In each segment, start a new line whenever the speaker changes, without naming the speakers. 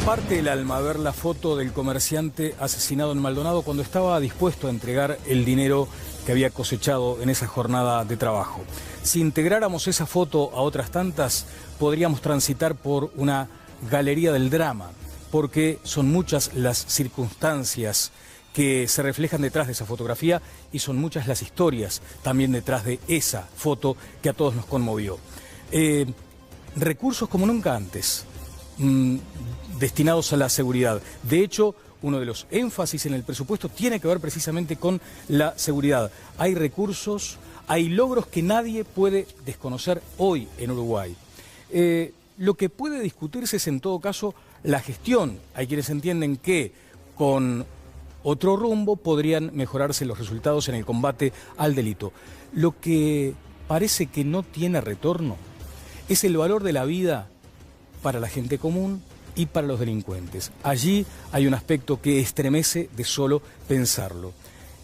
parte el alma ver la foto del comerciante asesinado en Maldonado cuando estaba dispuesto a entregar el dinero que había cosechado en esa jornada de trabajo. Si integráramos esa foto a otras tantas, podríamos transitar por una galería del drama, porque son muchas las circunstancias que se reflejan detrás de esa fotografía y son muchas las historias también detrás de esa foto que a todos nos conmovió. Recursos como nunca antes, destinados a la seguridad. De hecho, uno de los énfasis en el presupuesto tiene que ver precisamente con la seguridad. Hay recursos, hay logros que nadie puede desconocer hoy en Uruguay. Lo que puede discutirse es en todo caso la gestión. Hay quienes entienden que con otro rumbo podrían mejorarse los resultados en el combate al delito. Lo que parece que no tiene retorno es el valor de la vida para la gente común y para los delincuentes. Allí hay un aspecto que estremece de solo pensarlo.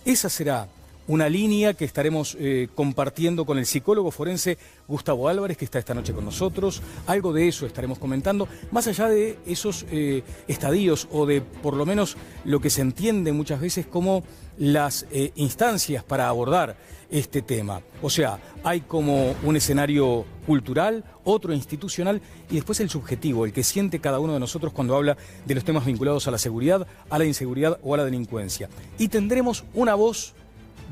Esa será una línea que estaremos compartiendo con el psicólogo forense Gustavo Álvarez, que está esta noche con nosotros. Algo de eso estaremos comentando, más allá de esos estadios o de por lo menos lo que se entiende muchas veces como las instancias para abordar este tema. O sea, hay como un escenario cultural, otro institucional y después el subjetivo, el que siente cada uno de nosotros cuando habla de los temas vinculados a la seguridad, a la inseguridad o a la delincuencia. Y tendremos una voz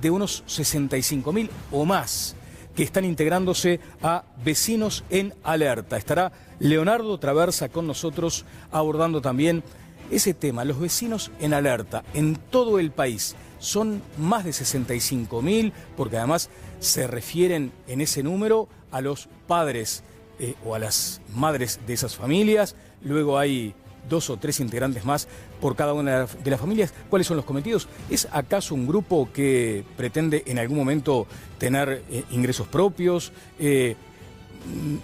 de unos 65.000 o más que están integrándose a Vecinos en Alerta. Estará Leonardo Traversa con nosotros abordando también ese tema, los vecinos en alerta en todo el país. Son más de 65.000 porque además se refieren en ese número a los padres o a las madres de esas familias. Luego hay 2 o 3 integrantes más por cada una de las familias. ¿Cuáles son los cometidos? ¿Es acaso un grupo que pretende en algún momento tener ingresos propios,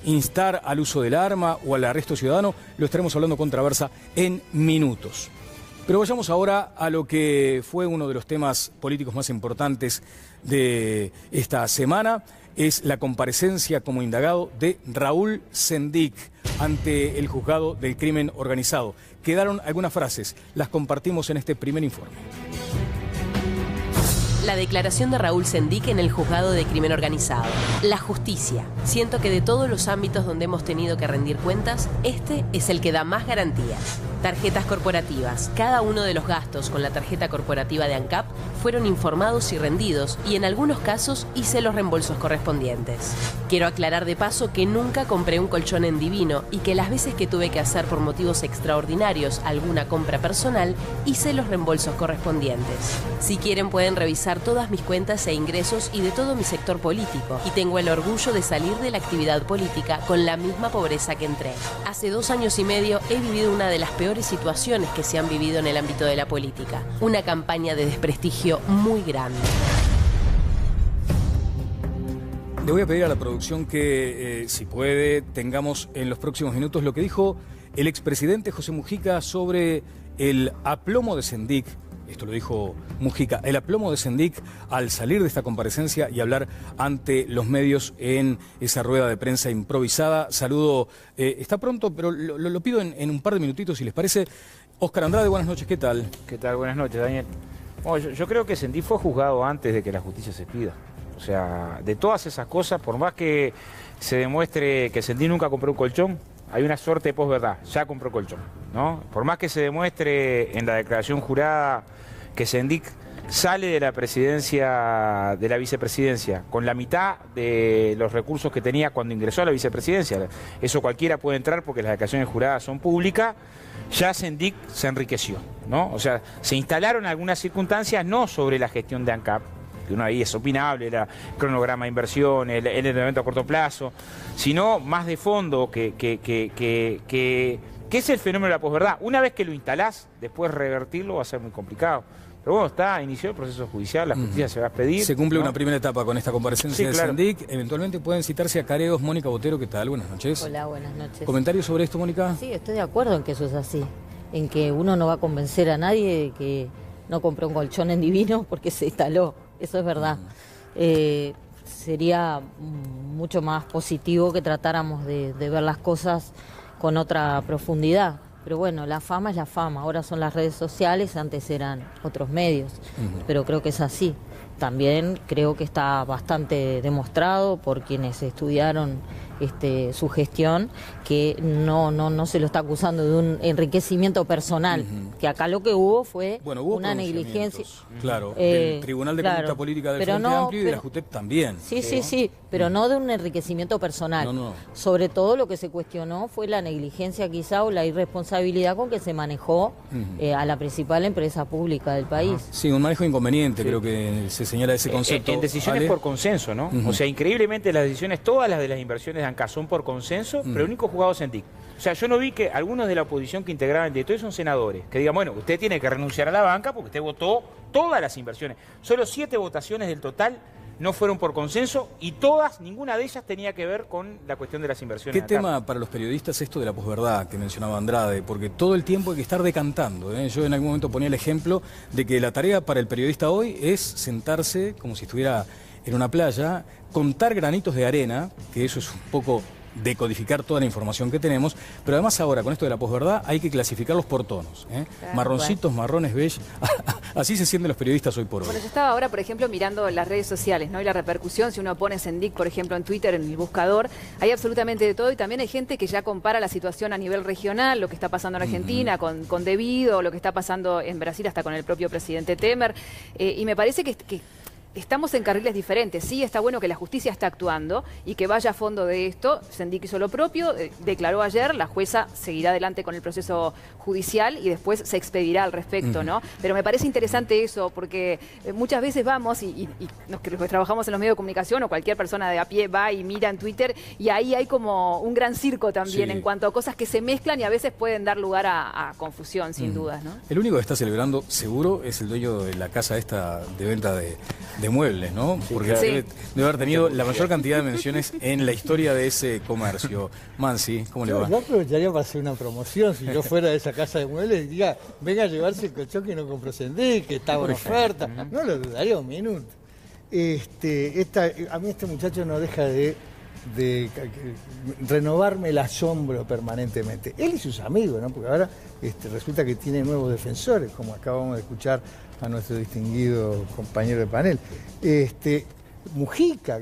instar al uso del arma o al arresto ciudadano? Lo estaremos hablando con Traversa en minutos. Pero vayamos ahora a lo que fue uno de los temas políticos más importantes de esta semana. Es la comparecencia como indagado de Raúl Sendic ante el juzgado del crimen organizado. Quedaron algunas frases, las compartimos en este primer informe.
La declaración de Raúl Sendic en el juzgado de crimen organizado. La justicia. Siento que de todos los ámbitos donde hemos tenido que rendir cuentas, este es el que da más garantías. Tarjetas corporativas. Cada uno de los gastos con la tarjeta corporativa de ANCAP fueron informados y rendidos y en algunos casos hice los reembolsos correspondientes. Quiero aclarar de paso que nunca compré un colchón en Divino y que las veces que tuve que hacer por motivos extraordinarios alguna compra personal, hice los reembolsos correspondientes. Si quieren pueden revisar todas mis cuentas e ingresos y de todo mi sector político, y tengo el orgullo de salir de la actividad política con la misma pobreza que entré. Hace 2 años y medio he vivido una de las peores situaciones que se han vivido en el ámbito de la política, una campaña de desprestigio muy grande.
Le voy a pedir a la producción que, si puede, tengamos en los próximos minutos lo que dijo el expresidente José Mujica sobre el aplomo de Sendic. Esto lo dijo Mujica, el aplomo de Sendic al salir de esta comparecencia y hablar ante los medios en esa rueda de prensa improvisada. Saludo, está pronto, pero lo pido en un par de minutitos, si les parece. Óscar Andrade, buenas noches, ¿qué tal?
¿Qué tal? Buenas noches, Daniel. Bueno, yo creo que Sendic fue juzgado antes de que la justicia se pida. O sea, de todas esas cosas, por más que se demuestre que Sendic nunca compró un colchón, hay una suerte de posverdad, ya compró colchón, ¿no? Por más que se demuestre en la declaración jurada que Sendic sale de la presidencia, de la vicepresidencia, con la mitad de los recursos que tenía cuando ingresó a la vicepresidencia. Eso cualquiera puede entrar porque las declaraciones juradas son públicas. Ya Sendic se enriqueció, ¿no? O sea, se instalaron algunas circunstancias, no sobre la gestión de ANCAP, que uno ahí es opinable, el cronograma de inversión, el endeudamiento a corto plazo, sino más de fondo que es el fenómeno de la posverdad. Una vez que lo instalás, después revertirlo va a ser muy complicado. Pero bueno, inició el proceso judicial, la justicia se va a pedir.
Se cumple, ¿no?, una primera etapa con esta comparecencia, sí, de claro. Sendic. Eventualmente pueden citarse a careos. Mónica Botero, ¿qué tal? Buenas noches.
Hola, buenas noches.
¿Comentarios sobre esto, Mónica?
Sí, estoy de acuerdo en que eso es así. En que uno no va a convencer a nadie de que no compró un colchón en Divino porque se instaló. Eso es verdad. Sería mucho más positivo que tratáramos de ver las cosas con otra profundidad. Pero bueno, la fama es la fama, ahora son las redes sociales, antes eran otros medios, pero creo que es así. También creo que está bastante demostrado por quienes estudiaron su gestión, que no se lo está acusando de un enriquecimiento personal, que acá lo que hubo fue una negligencia.
Claro, del Tribunal de Conducta Política del Frente Amplio y de la JUTEP también.
Sí, pero no de un enriquecimiento personal.
No.
Sobre todo lo que se cuestionó fue la negligencia quizá o la irresponsabilidad con que se manejó a la principal empresa pública del país.
Sí, un manejo inconveniente, creo que se señala ese concepto.
En decisiones por consenso, ¿no? O sea, increíblemente las decisiones, todas las de las inversiones de ANCA son por consenso, pero el único juzgado es SENDIC. O sea, yo no vi que algunos de la oposición que integraban de todo son senadores, que digan, bueno, usted tiene que renunciar a la banca porque usted votó todas las inversiones. Solo 7 votaciones del total no fueron por consenso y todas, ninguna de ellas tenía que ver con la cuestión de las inversiones.
¿Qué tema para los periodistas esto de la posverdad que mencionaba Andrade? Porque todo el tiempo hay que estar decantando, ¿eh? Yo en algún momento ponía el ejemplo de que la tarea para el periodista hoy es sentarse como si estuviera en una playa, contar granitos de arena, que eso es un poco decodificar toda la información que tenemos, pero además ahora con esto de la posverdad hay que clasificarlos por tonos, ¿eh? Marroncitos, marrones, beige, así se sienten los periodistas hoy por hoy.
Bueno, yo estaba ahora, por ejemplo, mirando las redes sociales, ¿no? Y la repercusión, si uno pone SENDIC, por ejemplo, en Twitter, en el buscador, hay absolutamente de todo y también hay gente que ya compara la situación a nivel regional, lo que está pasando en Argentina con Debido, lo que está pasando en Brasil hasta con el propio presidente Temer, y me parece que estamos en carriles diferentes. Sí, está bueno que la justicia está actuando y que vaya a fondo de esto. SENDIC hizo lo propio, declaró ayer, la jueza seguirá adelante con el proceso judicial y después se expedirá al respecto, ¿no? Pero me parece interesante eso, porque muchas veces vamos y los que trabajamos en los medios de comunicación o cualquier persona de a pie va y mira en Twitter y ahí hay como un gran circo también en cuanto a cosas que se mezclan y a veces pueden dar lugar a confusión, sin dudas, ¿no?
El único que está celebrando, seguro, es el dueño de la casa esta de venta de muebles, ¿no? Porque debe haber tenido la mayor cantidad de menciones en la historia de ese comercio. Mansi, ¿cómo le va?
Yo aprovecharía para hacer una promoción, si yo fuera de esa casa de muebles, y diga, venga a llevarse el colchón que no compró SENDIC, que estaba en oferta. No lo dudaría un minuto. A mí este muchacho no deja de renovarme el asombro permanentemente. Él y sus amigos, ¿no? Porque ahora resulta que tiene nuevos defensores, como acabamos de escuchar a nuestro distinguido compañero de panel. Mujica,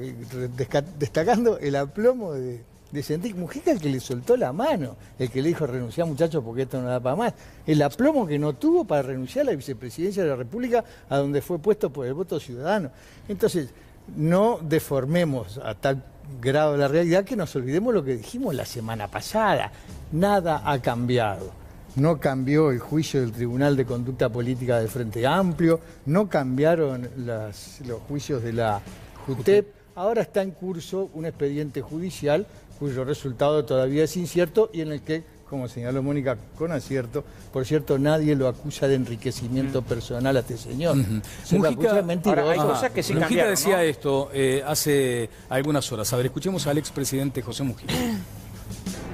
destacando el aplomo de SENDIC. Mujica, el que le soltó la mano, el que le dijo renunciar, muchachos, porque esto no da para más. El aplomo que no tuvo para renunciar a la vicepresidencia de la República, a donde fue puesto por el voto ciudadano. Entonces, no deformemos a tal grado la realidad que nos olvidemos lo que dijimos la semana pasada. Nada ha cambiado. No cambió el juicio del Tribunal de Conducta Política del Frente Amplio, no cambiaron los juicios de la JUTEP. Ahora está en curso un expediente judicial cuyo resultado todavía es incierto y en el que, como señaló Mónica con acierto, por cierto, nadie lo acusa de enriquecimiento personal a este señor. Se lo acusa de mentiroso.
Ahora, hay cosas que sí
Mujica
cambiaron,
decía
¿no?
esto hace algunas horas. A ver, escuchemos al expresidente José Mujica.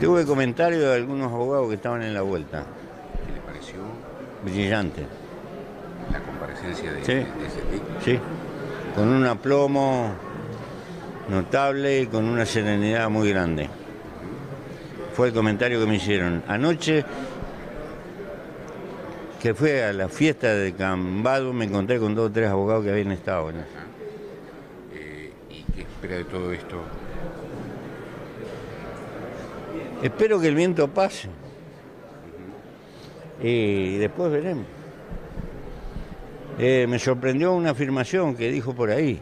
Tuve comentarios de algunos abogados que estaban en la vuelta.
¿Qué le pareció
Brillante.
la comparecencia de
Sí.
de SENDIC?
Sí, con un aplomo notable y con una serenidad muy grande. Fue el comentario que me hicieron. Anoche, que fue a la fiesta de Cambado, me encontré con 2 o 3 abogados que habían estado en eso.
¿Y qué espera de todo esto?
Espero que el viento pase. Y después veremos. Me sorprendió una afirmación que dijo por ahí,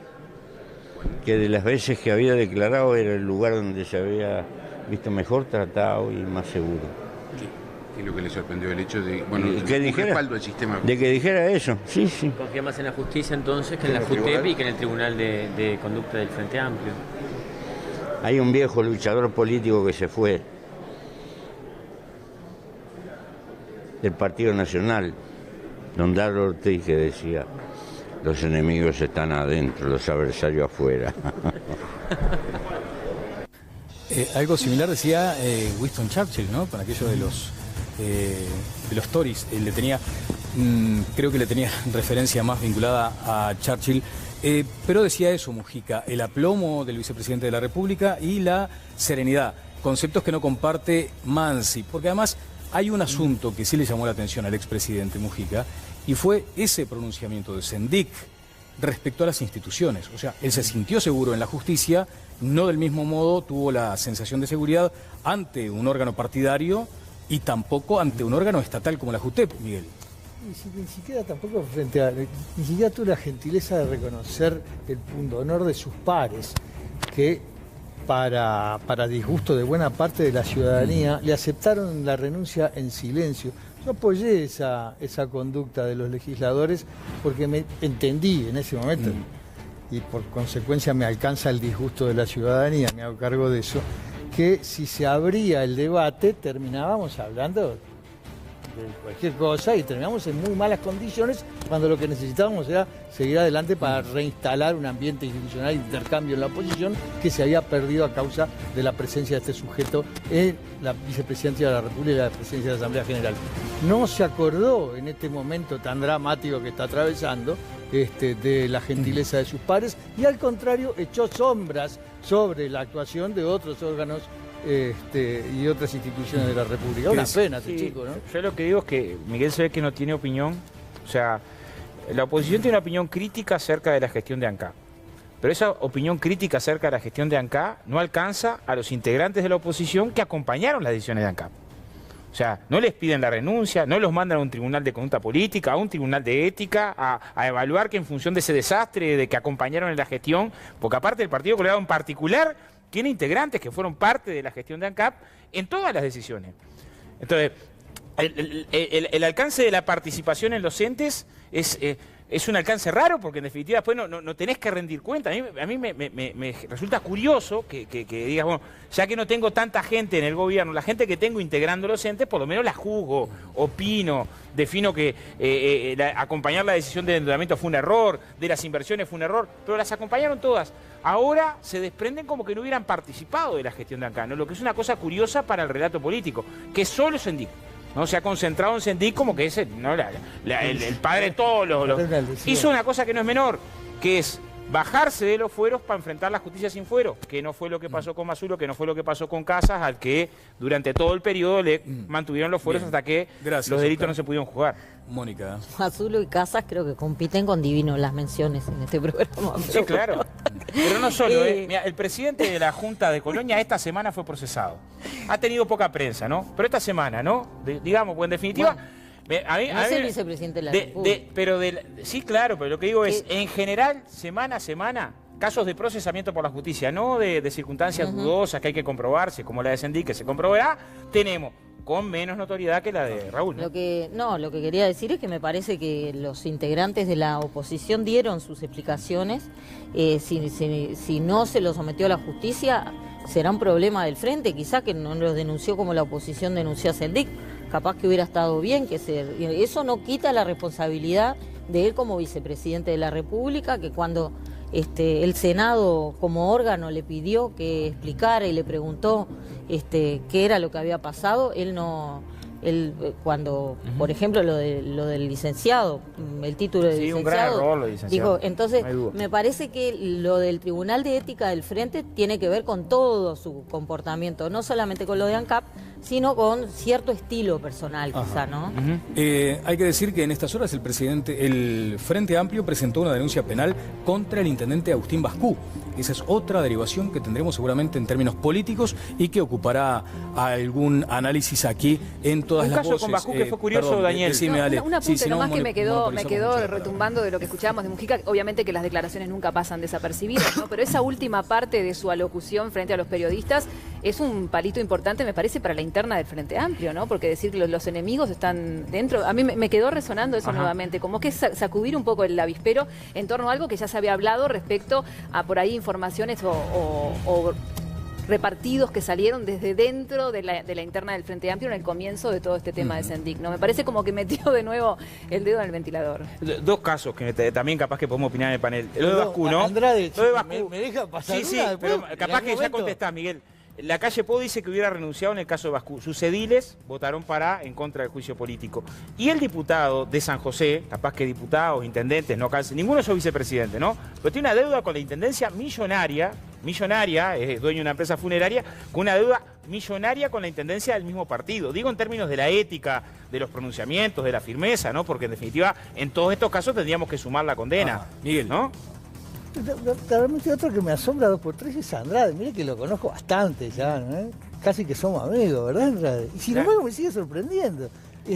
que de las veces que había declarado era el lugar donde se había visto mejor tratado y más seguro.
¿Qué es lo que le sorprendió? El hecho de, bueno,
¿Y qué
un
dijera?
respaldo al sistema.
De que dijera eso, sí, sí.
Confía más en la justicia entonces que en la JUTEP y que en el Tribunal de Conducta del Frente Amplio.
Hay un viejo luchador político que se fue del Partido Nacional, don Dardo Ortiz, que decía, los enemigos están adentro, los adversarios afuera.
Algo similar decía Winston Churchill, ¿no? Con aquello de los Tories. Él creo que le tenía referencia más vinculada a Churchill. Pero decía eso, Mujica, el aplomo del vicepresidente de la República y la serenidad. Conceptos que no comparte Mansi, porque además Hay un asunto que sí le llamó la atención al expresidente Mujica y fue ese pronunciamiento de Sendik respecto a las instituciones. O sea, él se sintió seguro en la justicia, no del mismo modo tuvo la sensación de seguridad ante un órgano partidario y tampoco ante un órgano estatal como la JUTEP, Miguel.
Ni siquiera tampoco frente a... Ni siquiera tuvo la gentileza de reconocer el pundonor de sus pares, que para disgusto de buena parte de la ciudadanía le aceptaron la renuncia en silencio. Yo apoyé esa conducta de los legisladores porque me entendí en ese momento, y por consecuencia me alcanza el disgusto de la ciudadanía, me hago cargo de eso, que si se abría el debate terminábamos hablando de cualquier cosa y terminamos en muy malas condiciones cuando lo que necesitábamos era seguir adelante para reinstalar un ambiente institucional de intercambio en la oposición que se había perdido a causa de la presencia de este sujeto en la vicepresidencia de la República y la presidencia de la Asamblea General. No se acordó en este momento tan dramático que está atravesando de la gentileza de sus pares y al contrario echó sombras sobre la actuación de otros órganos y otras instituciones de la República. Una pena este chico, ¿no?
Yo lo que digo es que Miguel se ve que no tiene opinión. O sea, la oposición tiene una opinión crítica acerca de la gestión de ANCAP. Pero esa opinión crítica acerca de la gestión de ANCAP no alcanza a los integrantes de la oposición que acompañaron las decisiones de ANCAP. O sea, no les piden la renuncia, no los mandan a un tribunal de conducta política, a un tribunal de ética, a evaluar que en función de ese desastre de que acompañaron en la gestión, porque aparte el Partido Colorado en particular tiene integrantes que fueron parte de la gestión de ANCAP en todas las decisiones. Entonces, el alcance de la participación en los entes es un alcance raro porque en definitiva después no tenés que rendir cuenta. A mí me resulta curioso que digas, bueno, ya que no tengo tanta gente en el gobierno, la gente que tengo integrando los entes, por lo menos la juzgo, opino, defino que acompañar la decisión de endeudamiento fue un error, de las inversiones fue un error, pero las acompañaron todas. Ahora se desprenden como que no hubieran participado de la gestión de ANCAP, ¿no? Lo que es una cosa curiosa para el relato político, que solo Sendik no se ha concentrado en Sendik como que es el padre de todos los... Hizo una cosa que no es menor, que es bajarse de los fueros para enfrentar la justicia sin fuero, que no fue lo que pasó con Mazzulo, que no fue lo que pasó con Casas, al que durante todo el periodo le mantuvieron los fueros hasta que los delitos no se pudieron juzgar.
Mónica.
Mazzulo y Casas creo que compiten con Divino en las menciones en este programa.
Sí, claro. Pero no solo, Mira, el presidente de la Junta de Colonia esta semana fue procesado. Ha tenido poca prensa, ¿no? Pero esta semana, ¿no? Digamos, pues en definitiva... Bueno,
no es el vicepresidente de la República.
Sí, claro, pero lo que digo es, en general, semana a semana, casos de procesamiento por la justicia, no de circunstancias dudosas que hay que comprobarse, como la de Sendik, que se comprobará, tenemos con menos notoriedad que la de Raúl, ¿no?
Lo que quería decir es que me parece que los integrantes de la oposición dieron sus explicaciones. Si no se los sometió a la justicia, será un problema del frente, quizá que no los denunció como la oposición denunció a Sendik. Capaz que hubiera estado bien eso no quita la responsabilidad de él como vicepresidente de la República, que cuando el Senado como órgano le pidió que explicara y le preguntó qué era lo que había pasado, cuando, por ejemplo, lo del licenciado, el título del licenciado,
un gran error, lo del licenciado.
Dijo, entonces,
no
me parece que lo del Tribunal de Ética del Frente tiene que ver con todo su comportamiento, no solamente con lo de ANCAP, sino con cierto estilo personal, quizá, ¿no?
Hay que decir que en estas horas el Frente Amplio presentó una denuncia penal contra el intendente Agustín Bascú. Esa es otra derivación que tendremos seguramente en términos políticos y que ocupará algún análisis aquí en todas las voces.
Un caso con Bascú que fue curioso, perdón, Daniel.
Un apunte nomás que me quedó retumbando de lo que escuchábamos de Mujica. Obviamente que las declaraciones nunca pasan desapercibidas, ¿no? Pero esa última parte de su alocución frente a los periodistas es un palito importante, me parece, para la interna del Frente Amplio, ¿no? Porque decir que los enemigos están dentro, a mí me quedó resonando eso nuevamente, como que sacudir un poco el avispero en torno a algo que ya se había hablado respecto a por ahí informaciones o repartidos que salieron desde dentro de la interna del Frente Amplio en el comienzo de todo este tema de Sendik, ¿no? Me parece como que metió de nuevo el dedo en el ventilador.
Dos casos que también capaz que podemos opinar en el panel. Lo de Bascú, ¿no?
Andrade,
lo de Bascú.
¿me deja pasar?
Sí, pero capaz que ya contestás, Miguel. La calle Pou dice que hubiera renunciado en el caso de Bascú. Sus ediles votaron en contra del juicio político. Y el diputado de San José, capaz que diputados, intendentes, no calcen, ninguno es vicepresidente, ¿no? Pero tiene una deuda con la intendencia millonaria, es dueño de una empresa funeraria, con una deuda millonaria con la intendencia del mismo partido. Digo en términos de la ética, de los pronunciamientos, de la firmeza, ¿no? Porque en definitiva, en todos estos casos tendríamos que sumar la condena.
Miguel,
¿no?
Realmente otro que me asombra 2x3 es Andrade. Mire que lo conozco bastante ya, ¿no? Casi que somos amigos, ¿verdad, Andrade? Y sin embargo me sigue sorprendiendo.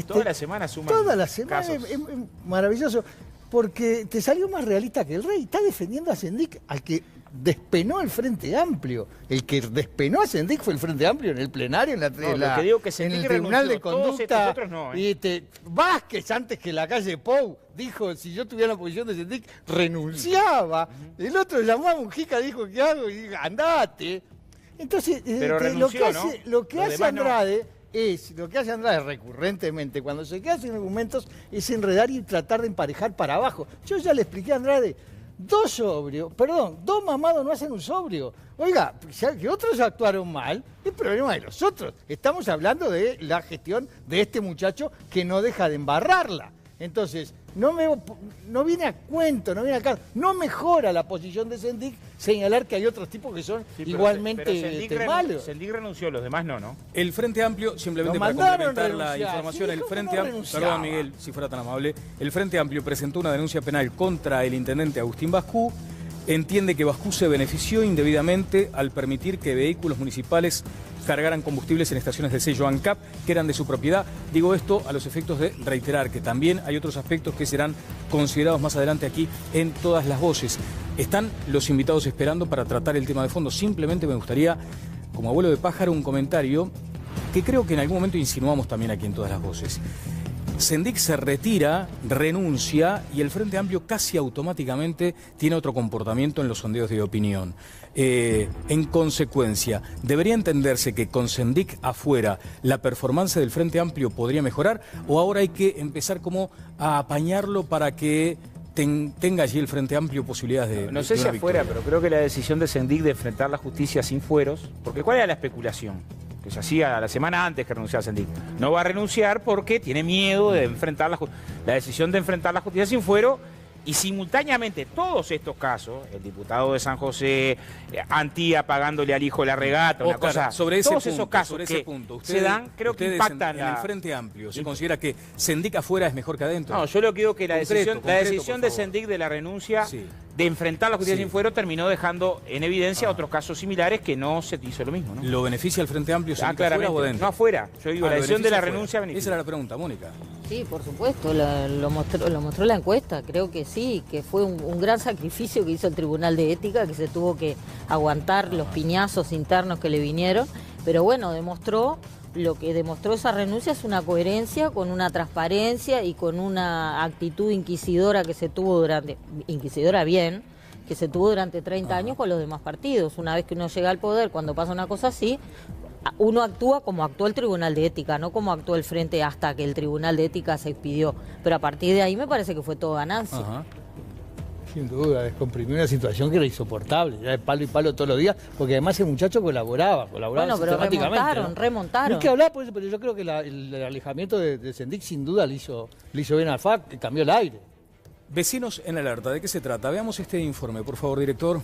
Toda la semana suman
Toda la semana
casos.
es maravilloso. Porque te salió más realista que el rey. Está defendiendo a Sendik, al que despenó el Frente Amplio. El que despenó a Sendik fue el Frente Amplio en el plenario, en el Tribunal de Conducta.
No,
y Vázquez, antes que la calle Pou, dijo, si yo tuviera la posición de Sendik, renunciaba. El otro llamó a Mujica, dijo, ¿qué hago? Y dijo, andate. Entonces,
pero renunció,
lo que hace Andrade... Lo que hace Andrade recurrentemente cuando se queda sin argumentos es enredar y tratar de emparejar para abajo. Yo ya le expliqué a Andrade, dos mamados no hacen un sobrio. Oiga, ya que otros actuaron mal, es problema de los otros. Estamos hablando de la gestión de este muchacho que no deja de embarrarla. Entonces, no viene a cuento, no viene acá, no mejora la posición de Sendik señalar que hay otros tipos que son igualmente malos.
Sendik renunció, los demás no.
El Frente Amplio, simplemente para complementar la información, el Frente Amplio, perdón Miguel, si fuera tan amable, el Frente Amplio presentó una denuncia penal contra el intendente Agustín Bascú. Entiende que Bascú se benefició indebidamente al permitir que vehículos municipales cargaran combustibles en estaciones de sello ANCAP que eran de su propiedad. Digo esto a los efectos de reiterar que también hay otros aspectos que serán considerados más adelante aquí en Todas las Voces. Están los invitados esperando para tratar el tema de fondo. Simplemente me gustaría, como abuelo de pájaro, un comentario que creo que en algún momento insinuamos también aquí en Todas las Voces. Sendik se retira, renuncia y el Frente Amplio casi automáticamente tiene otro comportamiento en los sondeos de opinión. En consecuencia, ¿debería entenderse que con Sendik afuera la performance del Frente Amplio podría mejorar o ahora hay que empezar como a apañarlo para que tenga allí el Frente Amplio posibilidades de...
No sé si afuera, pero creo que la decisión de Sendik de enfrentar la justicia sin fueros, porque ¿cuál era la especulación? Que se hacía la semana antes que renunciara Sendik. No va a renunciar porque tiene miedo de enfrentar la decisión de enfrentar la justicia sin fuero y simultáneamente todos estos casos, el diputado de San José, Antía pagándole al hijo la regata, una cosa,
sobre ese
todos
punto,
esos casos
sobre
que
ese punto.
se dan, creo que impactan
en el Frente Amplio. ¿Se considera que Sendik afuera es mejor que adentro?
No, yo lo que digo que la decisión de Sendik de la renuncia... Sí. De enfrentar la justicia sin fuero terminó dejando en evidencia otros casos similares que no se hizo lo mismo, ¿no?
¿Lo beneficia el Frente Amplio afuera o dentro?
No afuera. Yo digo, la decisión de la renuncia beneficia.
Esa era la pregunta, Mónica.
Sí, por supuesto, lo mostró la encuesta. Creo que sí, que fue un gran sacrificio que hizo el Tribunal de Ética, que se tuvo que aguantar los piñazos internos que le vinieron. Pero bueno, lo que demostró esa renuncia es una coherencia con una transparencia y con una actitud inquisidora que se tuvo durante 30 años con los demás partidos. Una vez que uno llega al poder, cuando pasa una cosa así, uno actúa como actuó el Tribunal de Ética, no como actuó el Frente hasta que el Tribunal de Ética se expidió. Pero a partir de ahí me parece que fue todo ganancia.
Ajá. Sin duda, descomprimió una situación que era insoportable, era de palo y palo todos los días, porque además el muchacho colaboraba
bueno, pero
sistemáticamente.
remontaron.
No hay que hablar por eso, pero yo creo que el alejamiento de Sendik sin duda le hizo bien al FAC, cambió el aire.
Vecinos en alerta, ¿de qué se trata? Veamos este informe, por favor, director.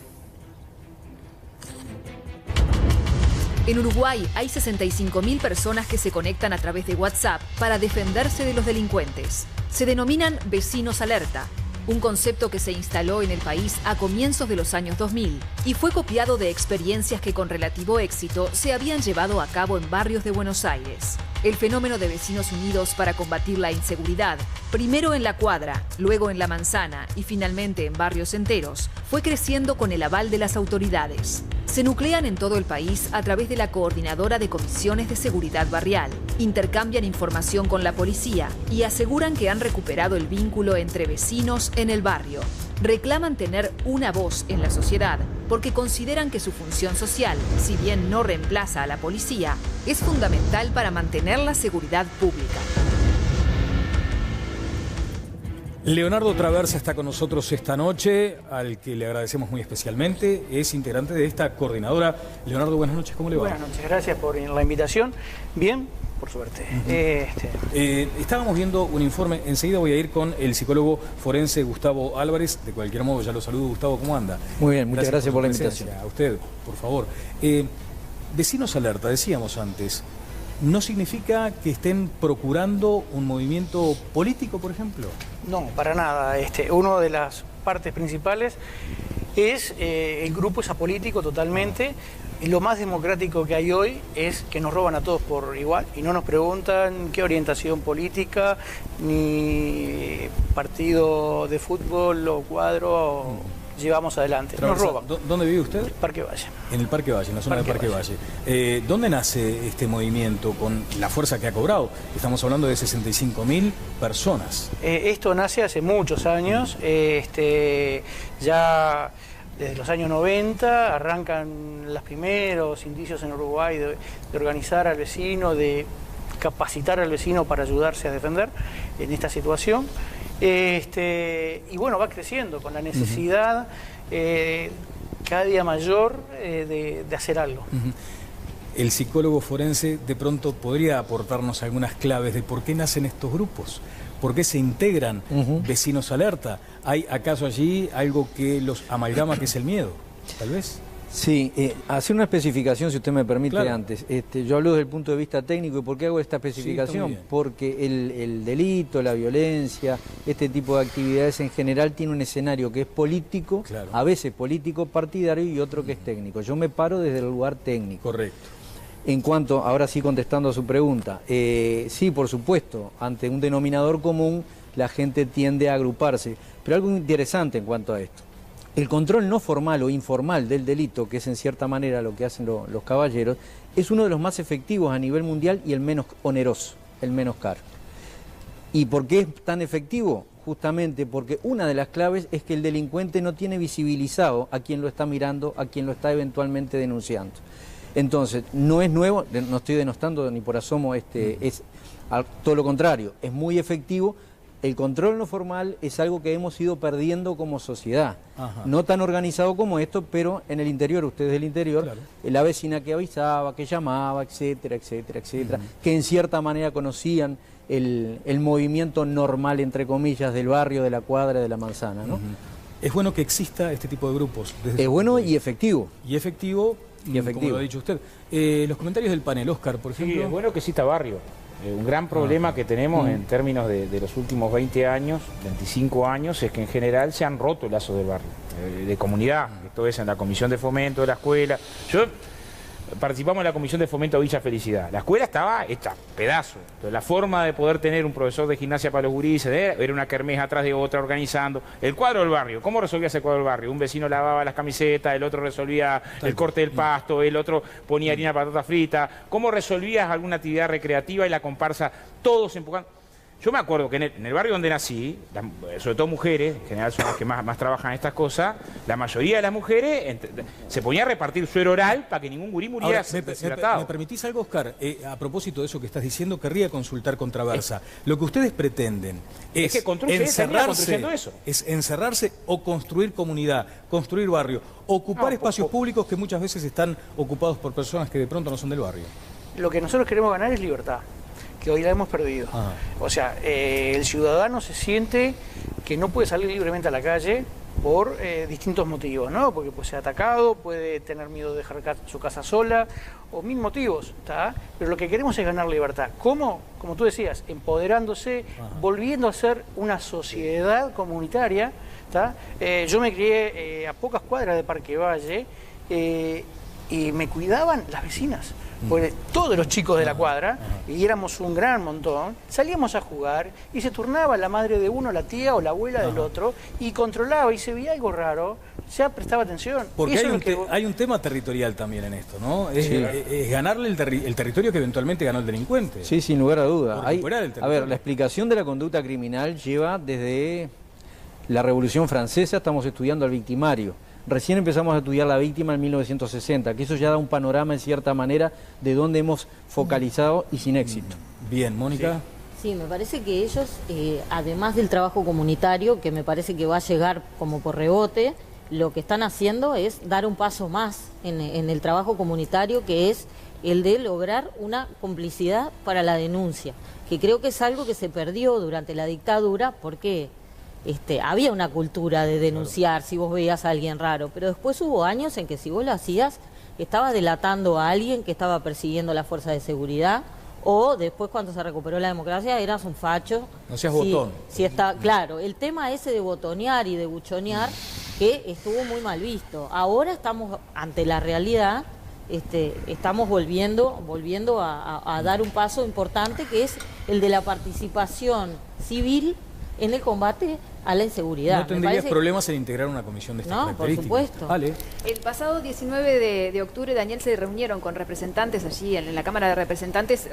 En Uruguay hay 65.000 personas que se conectan a través de WhatsApp para defenderse de los delincuentes. Se denominan vecinos alerta, un concepto que se instaló en el país a comienzos de los años 2000 y fue copiado de experiencias que con relativo éxito se habían llevado a cabo en barrios de Buenos Aires. El fenómeno de vecinos unidos para combatir la inseguridad, primero en la cuadra, luego en la manzana y finalmente en barrios enteros, fue creciendo con el aval de las autoridades. Se nuclean en todo el país a través de la Coordinadora de Comisiones de Seguridad Barrial, intercambian información con la policía y aseguran que han recuperado el vínculo entre vecinos en el barrio. Reclaman tener una voz en la sociedad porque consideran que su función social, si bien no reemplaza a la policía, es fundamental para mantener la seguridad pública.
Leonardo Traversa está con nosotros esta noche, al que le agradecemos muy especialmente. Es integrante de esta coordinadora. Leonardo, buenas noches, ¿cómo le va?
Buenas noches, gracias por la invitación. Bien, por suerte.
Estábamos viendo un informe, enseguida voy a ir con el psicólogo forense Gustavo Álvarez. De cualquier modo, ya lo saludo. Gustavo, ¿cómo anda?
Muy bien, muchas gracias por la invitación.
A usted, por favor. Vecinos Alerta, decíamos antes, ¿no significa que estén procurando un movimiento político, por ejemplo?
No, para nada. Una de las partes principales es el grupo es apolítico totalmente. Y lo más democrático que hay hoy es que nos roban a todos por igual y no nos preguntan qué orientación política, ni partido de fútbol o cuadro llevamos adelante. Nos roban.
¿Dónde vive usted?
Parque Valle.
En el Parque Valle, en la zona de Parque Valle. ¿Dónde nace este movimiento con la fuerza que ha cobrado? Estamos hablando de 65.000 personas.
Esto nace hace muchos años. Ya desde los años 90 arrancan los primeros indicios en Uruguay de organizar al vecino, de capacitar al vecino para ayudarse a defender en esta situación. Y bueno, va creciendo con la necesidad cada día mayor de hacer algo.
El psicólogo forense de pronto podría aportarnos algunas claves de por qué nacen estos grupos, por qué se integran Vecinos Alerta. ¿Hay acaso allí algo que los amalgama, que es el miedo, tal vez?
Sí, hacer una especificación, si usted me permite,
claro.
antes. Yo hablo desde el punto de vista técnico. ¿Y por qué hago esta especificación?
Sí,
porque el delito, la violencia, este tipo de actividades en general tiene un escenario que es político,
claro,
a veces político partidario y otro que es técnico. Yo me paro desde el lugar técnico.
Correcto.
En cuanto, ahora sí contestando a su pregunta, sí, por supuesto, ante un denominador común la gente tiende a agruparse. Pero algo interesante en cuanto a esto. El control no formal o informal del delito, que es en cierta manera lo que hacen los caballeros, es uno de los más efectivos a nivel mundial y el menos oneroso, el menos caro. ¿Y por qué es tan efectivo? Justamente porque una de las claves es que el delincuente no tiene visibilizado a quien lo está mirando, a quien lo está eventualmente denunciando. Entonces, no es nuevo, no estoy denostando ni por asomo, es todo lo contrario, es muy efectivo. El control no formal es algo que hemos ido perdiendo como sociedad. Ajá. No tan organizado como esto, pero en el interior, ustedes del interior, claro, la vecina que avisaba, que llamaba, etcétera, etcétera, etcétera, que en cierta manera conocían el movimiento normal, entre comillas, del barrio, de la cuadra, de la manzana, ¿no?
Es bueno que exista este tipo de grupos.
Es bueno y efectivo.
Y efectivo, como lo ha dicho usted. Los comentarios del panel, Oscar, por ejemplo.
Sí, es bueno que exista barrio. Un gran problema que tenemos en términos de los últimos 20 años, 25 años, es que en general se han roto el lazo del barrio, de comunidad. Esto es en la comisión de fomento de la escuela. Participamos en la comisión de fomento Villa Felicidad. La escuela estaba hecha pedazo. Entonces, la forma de poder tener un profesor de gimnasia para los gurises era una kermés atrás de otra organizando. El cuadro del barrio, ¿cómo resolvías el cuadro del barrio? Un vecino lavaba las camisetas, el otro resolvía el corte del pasto, el otro ponía harina de patata frita. ¿Cómo resolvías alguna actividad recreativa y la comparsa? Todos empujando. Yo me acuerdo que en el barrio donde nací, sobre todo mujeres, en general son las que más trabajan estas cosas, la mayoría de las mujeres se ponía a repartir suero oral para que ningún gurí muriera deshidratado.
¿Me permitís algo, Oscar? A propósito de eso que estás diciendo, querría consultar con Traversa. Lo que ustedes pretenden es
que
encerrarse o construir comunidad, construir barrio, ocupar espacios públicos que muchas veces están ocupados por personas que de pronto no son del barrio.
Lo que nosotros queremos ganar es libertad, que hoy la hemos perdido. O sea, el ciudadano se siente que no puede salir libremente a la calle por distintos motivos, ¿no? Porque puede ser atacado, puede tener miedo de dejar su casa sola, o mil motivos, ¿está? Pero lo que queremos es ganar libertad. ¿Cómo? Como tú decías, empoderándose, volviendo a ser una sociedad comunitaria, ¿está? Yo me crié a pocas cuadras de Parque Valle y me cuidaban las vecinas. Porque todos los chicos de la cuadra, y éramos un gran montón, salíamos a jugar y se turnaba la madre de uno, la tía o la abuela del otro, y controlaba, y se veía algo raro, ya prestaba atención.
Porque hay un tema territorial también en esto, ¿no? Es ganarle el territorio que eventualmente ganó el delincuente.
Sí, sin lugar a duda. A ver, la explicación de la conducta criminal lleva desde la Revolución Francesa, estamos estudiando al victimario. Recién empezamos a estudiar la víctima en 1960, que eso ya da un panorama en cierta manera de dónde hemos focalizado y sin éxito.
Bien, Mónica.
Sí, me parece que ellos, además del trabajo comunitario, que me parece que va a llegar como por rebote, lo que están haciendo es dar un paso más en el trabajo comunitario, que es el de lograr una complicidad para la denuncia, que creo que es algo que se perdió durante la dictadura, porque había una cultura de denunciar si vos veías a alguien raro, pero después hubo años en que si vos lo hacías, estabas delatando a alguien que estaba persiguiendo la fuerza de seguridad, o después cuando se recuperó la democracia eras un facho.
No seas botón.
Claro, el tema ese de botonear y de buchonear, que estuvo muy mal visto. Ahora estamos ante la realidad, estamos volviendo a dar un paso importante, que es el de la participación civil en el combate a la inseguridad.
¿No tendrías problemas en integrar una comisión de estas características?
No, por supuesto.
Vale.
El pasado 19 de octubre, Daniel, se reunieron con representantes allí en la Cámara de Representantes,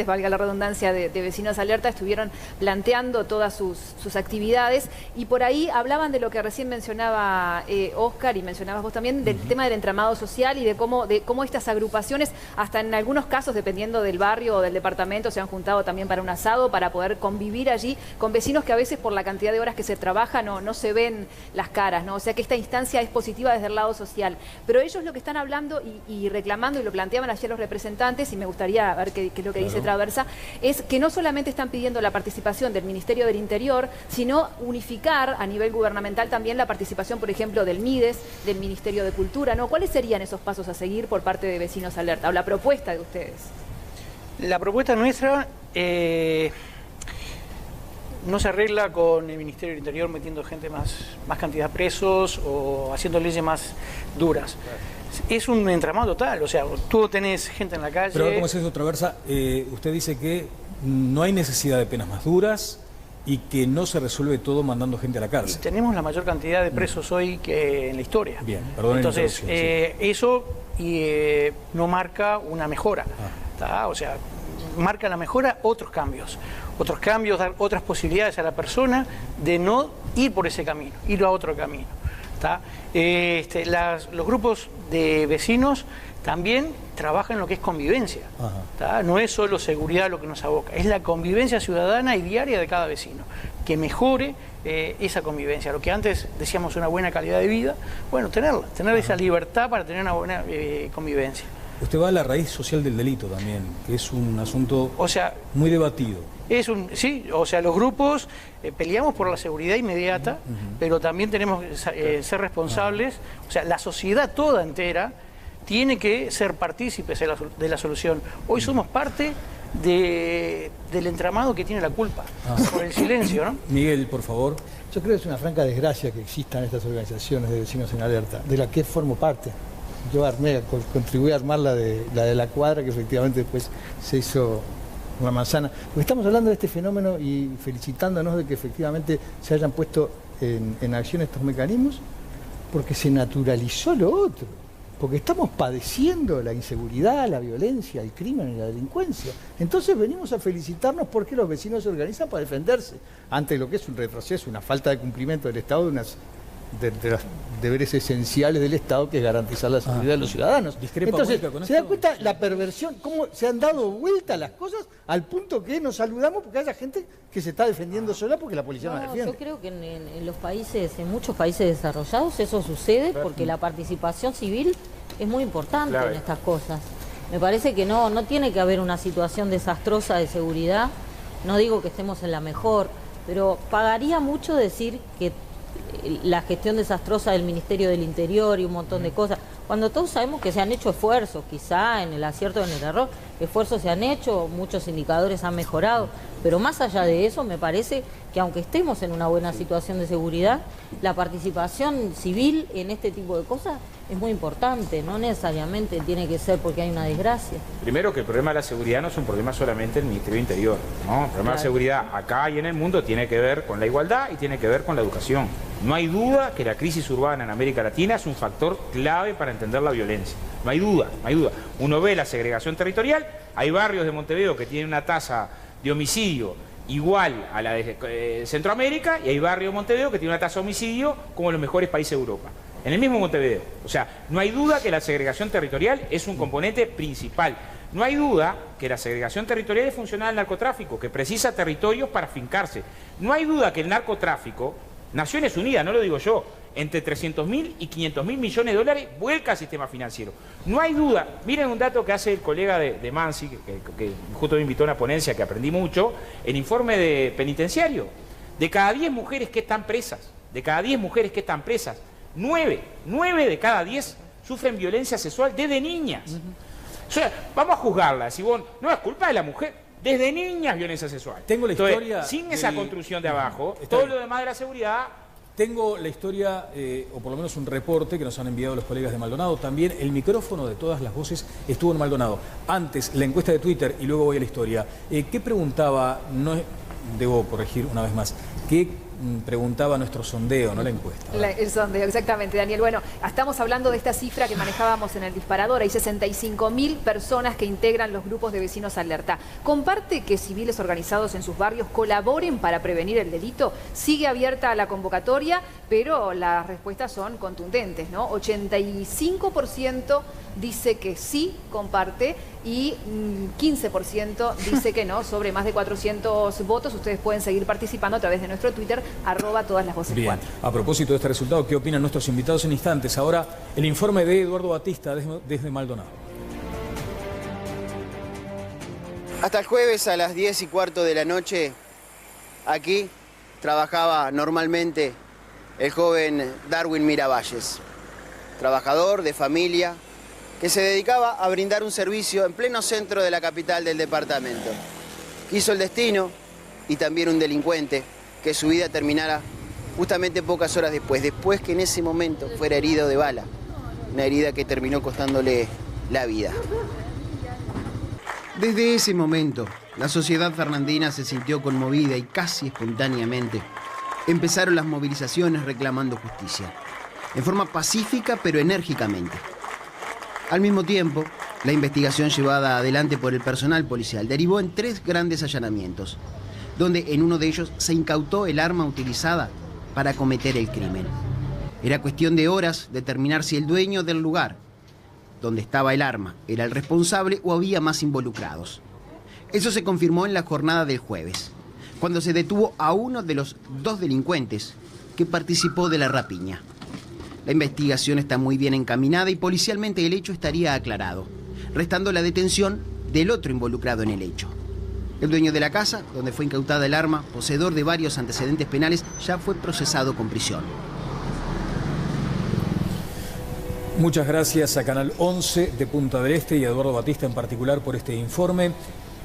valga la redundancia, de Vecinos Alerta, estuvieron planteando todas sus actividades y por ahí hablaban de lo que recién mencionaba Óscar y mencionabas vos también, del tema del entramado social y de cómo estas agrupaciones, hasta en algunos casos, dependiendo del barrio o del departamento, se han juntado también para un asado, para poder convivir allí con vecinos que a veces por la cantidad de horas que se trabaja no se ven las caras, ¿no? O sea que esta instancia es positiva desde el lado social. Pero ellos lo que están hablando y reclamando, y lo planteaban ayer los representantes, y me gustaría ver qué es lo que dice Traversa, es que no solamente están pidiendo la participación del Ministerio del Interior, sino unificar a nivel gubernamental también la participación, por ejemplo, del MIDES, del Ministerio de Cultura, ¿no? ¿Cuáles serían esos pasos a seguir por parte de Vecinos Alerta, o la propuesta de ustedes?
La propuesta nuestra no se arregla con el Ministerio del Interior metiendo gente más cantidad de presos o haciendo leyes más duras. Es un entramado total, o sea, tú tenés gente en la calle...
Pero ¿cómo es eso, Traversa? Usted dice que no hay necesidad de penas más duras y que no se resuelve todo mandando gente a la cárcel.
Y tenemos la mayor cantidad de presos hoy que en la historia.
Bien, perdón.
Entonces, eso no marca una mejora, o sea, marca la mejora otros cambios, dar otras posibilidades a la persona de no ir por ese camino, ir a otro camino. Los grupos de vecinos también trabajan en lo que es convivencia. No es solo seguridad lo que nos aboca, es la convivencia ciudadana y diaria de cada vecino, que mejore esa convivencia. Lo que antes decíamos una buena calidad de vida, bueno, tener esa libertad para tener una buena convivencia.
Usted va a la raíz social del delito también, que es un asunto muy debatido.
Sí, o sea, los grupos peleamos por la seguridad inmediata, pero también tenemos que ser responsables, o sea, la sociedad toda entera tiene que ser partícipes de la solución. Hoy somos parte del entramado que tiene la culpa, por el silencio, ¿no?
Miguel, por favor.
Yo creo que es una franca desgracia que existan estas organizaciones de Vecinos en Alerta, de la que formo parte. Yo contribuí a armar la de la cuadra, que efectivamente después se hizo una manzana. Porque estamos hablando de este fenómeno y felicitándonos de que efectivamente se hayan puesto en acción estos mecanismos, porque se naturalizó lo otro. Porque estamos padeciendo la inseguridad, la violencia, el crimen y la delincuencia. Entonces venimos a felicitarnos porque los vecinos se organizan para defenderse ante lo que es un retroceso, una falta de cumplimiento del Estado de los deberes esenciales del Estado, que es garantizar la seguridad de los ciudadanos. Entonces, ¿se da cuenta la perversión? ¿Cómo se han dado vuelta las cosas al punto que nos saludamos porque haya gente que se está defendiendo sola porque la policía no defiende?
Yo creo que en muchos países desarrollados eso sucede porque la participación civil es muy importante en estas cosas. Me parece que no tiene que haber una situación desastrosa de seguridad. No digo que estemos en la mejor, pero pagaría mucho decir que la gestión desastrosa del Ministerio del Interior y un montón de cosas, cuando todos sabemos que se han hecho esfuerzos, quizá en el acierto o en el error, esfuerzos se han hecho, muchos indicadores han mejorado, pero más allá de eso me parece que aunque estemos en una buena situación de seguridad, la participación civil en este tipo de cosas es muy importante, no necesariamente tiene que ser porque hay una desgracia.
Primero, que el problema de la seguridad no es un problema solamente del Ministerio del Interior, ¿no? El problema de la seguridad acá y en el mundo tiene que ver con la igualdad y tiene que ver con la educación. No hay duda que la crisis urbana en América Latina es un factor clave para entender la violencia. No hay duda, no hay duda. Uno ve la segregación territorial, hay barrios de Montevideo que tienen una tasa de homicidio igual a la de Centroamérica y hay barrios de Montevideo que tienen una tasa de homicidio como los mejores países de Europa. en el mismo Montevideo. O sea, no hay duda que la segregación territorial es un componente principal. No hay duda que la segregación territorial es funcional al narcotráfico, que precisa territorios para fincarse. No hay duda que el narcotráfico, Naciones Unidas, no lo digo yo, entre 300.000 y 500.000 millones de dólares vuelca al sistema financiero. No hay duda, miren un dato que hace el colega de Mansi, que justo me invitó a una ponencia que aprendí mucho, el informe de penitenciario. De cada 10 mujeres que están presas, 9 de cada 10 sufren violencia sexual desde niñas. O sea, vamos a juzgarla, si vos, no es culpa de la mujer, desde niñas violencia sexual.
Tengo la historia.
Sin esa construcción de abajo, todo lo demás de la seguridad.
Tengo la historia, o por lo menos un reporte que nos han enviado los colegas de Maldonado. También el micrófono de todas las voces estuvo en Maldonado. Antes, la encuesta de Twitter y luego voy a la historia. ¿Qué preguntaba? No, debo corregir una vez más. ¿Qué preguntaba nuestro sondeo, no la encuesta?
El sondeo, exactamente, Daniel. Bueno, estamos hablando de esta cifra que manejábamos en el disparador. Hay 65.000 personas que integran los grupos de vecinos alerta. ¿Comparte que civiles organizados en sus barrios colaboren para prevenir el delito? Sigue abierta la convocatoria, pero las respuestas son contundentes, ¿no? 85% dice que sí comparte y 15% dice que no, sobre más de 400 votos. Ustedes pueden seguir participando a través de nuestro Twitter, @todas-las-voces.
Bien, a propósito de este resultado, ¿qué opinan nuestros invitados en instantes? Ahora, el informe de Eduardo Batista desde Maldonado.
Hasta el jueves a las 10:15 de la noche, aquí trabajaba normalmente el joven Darwin Miravalles, trabajador de familia, que se dedicaba a brindar un servicio en pleno centro de la capital del departamento. Quiso el destino, y también un delincuente, que su vida terminara justamente pocas horas después que en ese momento fuera herido de bala, una herida que terminó costándole la vida. Desde ese momento, la sociedad fernandina se sintió conmovida y casi espontáneamente empezaron las movilizaciones reclamando justicia, en forma pacífica pero enérgicamente. Al mismo tiempo, la investigación llevada adelante por el personal policial derivó en 3 grandes allanamientos, donde en uno de ellos se incautó el arma utilizada para cometer el crimen. Era cuestión de horas determinar si el dueño del lugar donde estaba el arma era el responsable o había más involucrados. Eso se confirmó en la jornada del jueves, cuando se detuvo a uno de los 2 delincuentes que participó de la rapiña. La investigación está muy bien encaminada y policialmente el hecho estaría aclarado, restando la detención del otro involucrado en el hecho. El dueño de la casa, donde fue incautada el arma, poseedor de varios antecedentes penales, ya fue procesado con prisión.
Muchas gracias a Canal 11 de Punta del Este y a Eduardo Batista en particular por este informe.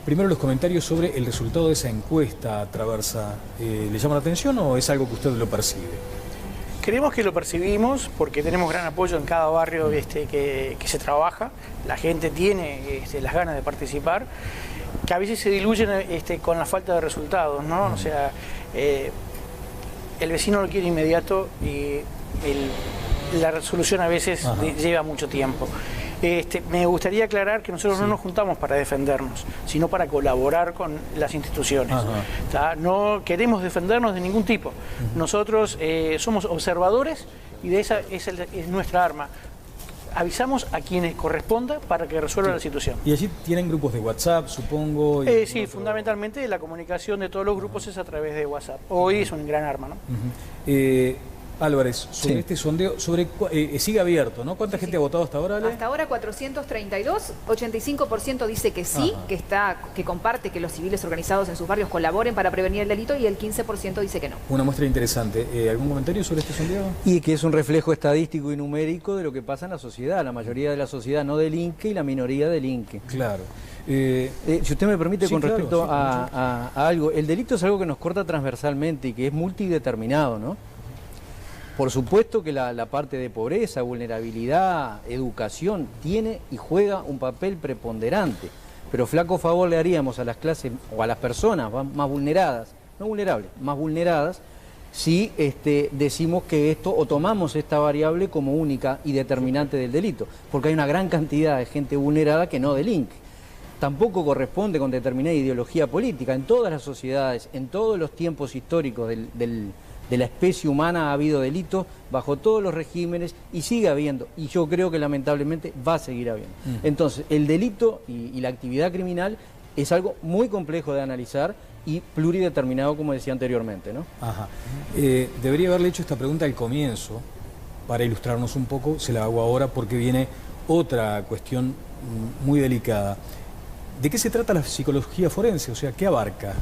Primero los comentarios sobre el resultado de esa encuesta, Traversa. ¿Le llama la atención o es algo que usted lo percibe?
Creemos que lo percibimos porque tenemos gran apoyo en cada barrio que se trabaja. La gente tiene las ganas de participar, que a veces se diluyen con la falta de resultados, ¿no? O sea, el vecino lo quiere inmediato y la resolución a veces lleva mucho tiempo. Me gustaría aclarar que nosotros no nos juntamos para defendernos, sino para colaborar con las instituciones. No queremos defendernos de ningún tipo. Nosotros somos observadores y de esa es nuestra arma. Avisamos a quienes corresponda para que resuelvan la situación.
¿Y allí tienen grupos de WhatsApp, supongo?
Sí, fundamentalmente la comunicación de todos los grupos es a través de WhatsApp. Hoy es un gran arma, ¿no?
Álvarez, sobre este sondeo, sigue abierto, ¿no? ¿Cuánta gente ha votado hasta ahora, Ale?
Hasta ahora 432, 85% dice que sí, que comparte que los civiles organizados en sus barrios colaboren para prevenir el delito y el 15% dice que no.
Una muestra interesante. ¿Algún comentario sobre este sondeo?
Y que es un reflejo estadístico y numérico de lo que pasa en la sociedad. La mayoría de la sociedad no delinque y la minoría delinque.
Claro.
Si usted me permite, con respecto a algo, el delito es algo que nos corta transversalmente y que es multideterminado, ¿no? Por supuesto que la parte de pobreza, vulnerabilidad, educación tiene y juega un papel preponderante, pero flaco favor le haríamos a las clases o a las personas más vulneradas, no vulnerables, más vulneradas, si decimos que esto o tomamos esta variable como única y determinante del delito, porque hay una gran cantidad de gente vulnerada que no delinque. Tampoco corresponde con determinada ideología política. En todas las sociedades, en todos los tiempos históricos de la especie humana ha habido delitos bajo todos los regímenes y sigue habiendo, y yo creo que lamentablemente va a seguir habiendo. Entonces, el delito y la actividad criminal es algo muy complejo de analizar y plurideterminado, como decía anteriormente, ¿no?
Ajá. Debería haberle hecho esta pregunta al comienzo, para ilustrarnos un poco, se la hago ahora porque viene otra cuestión muy delicada. ¿De qué se trata la psicología forense? O sea, ¿qué abarca?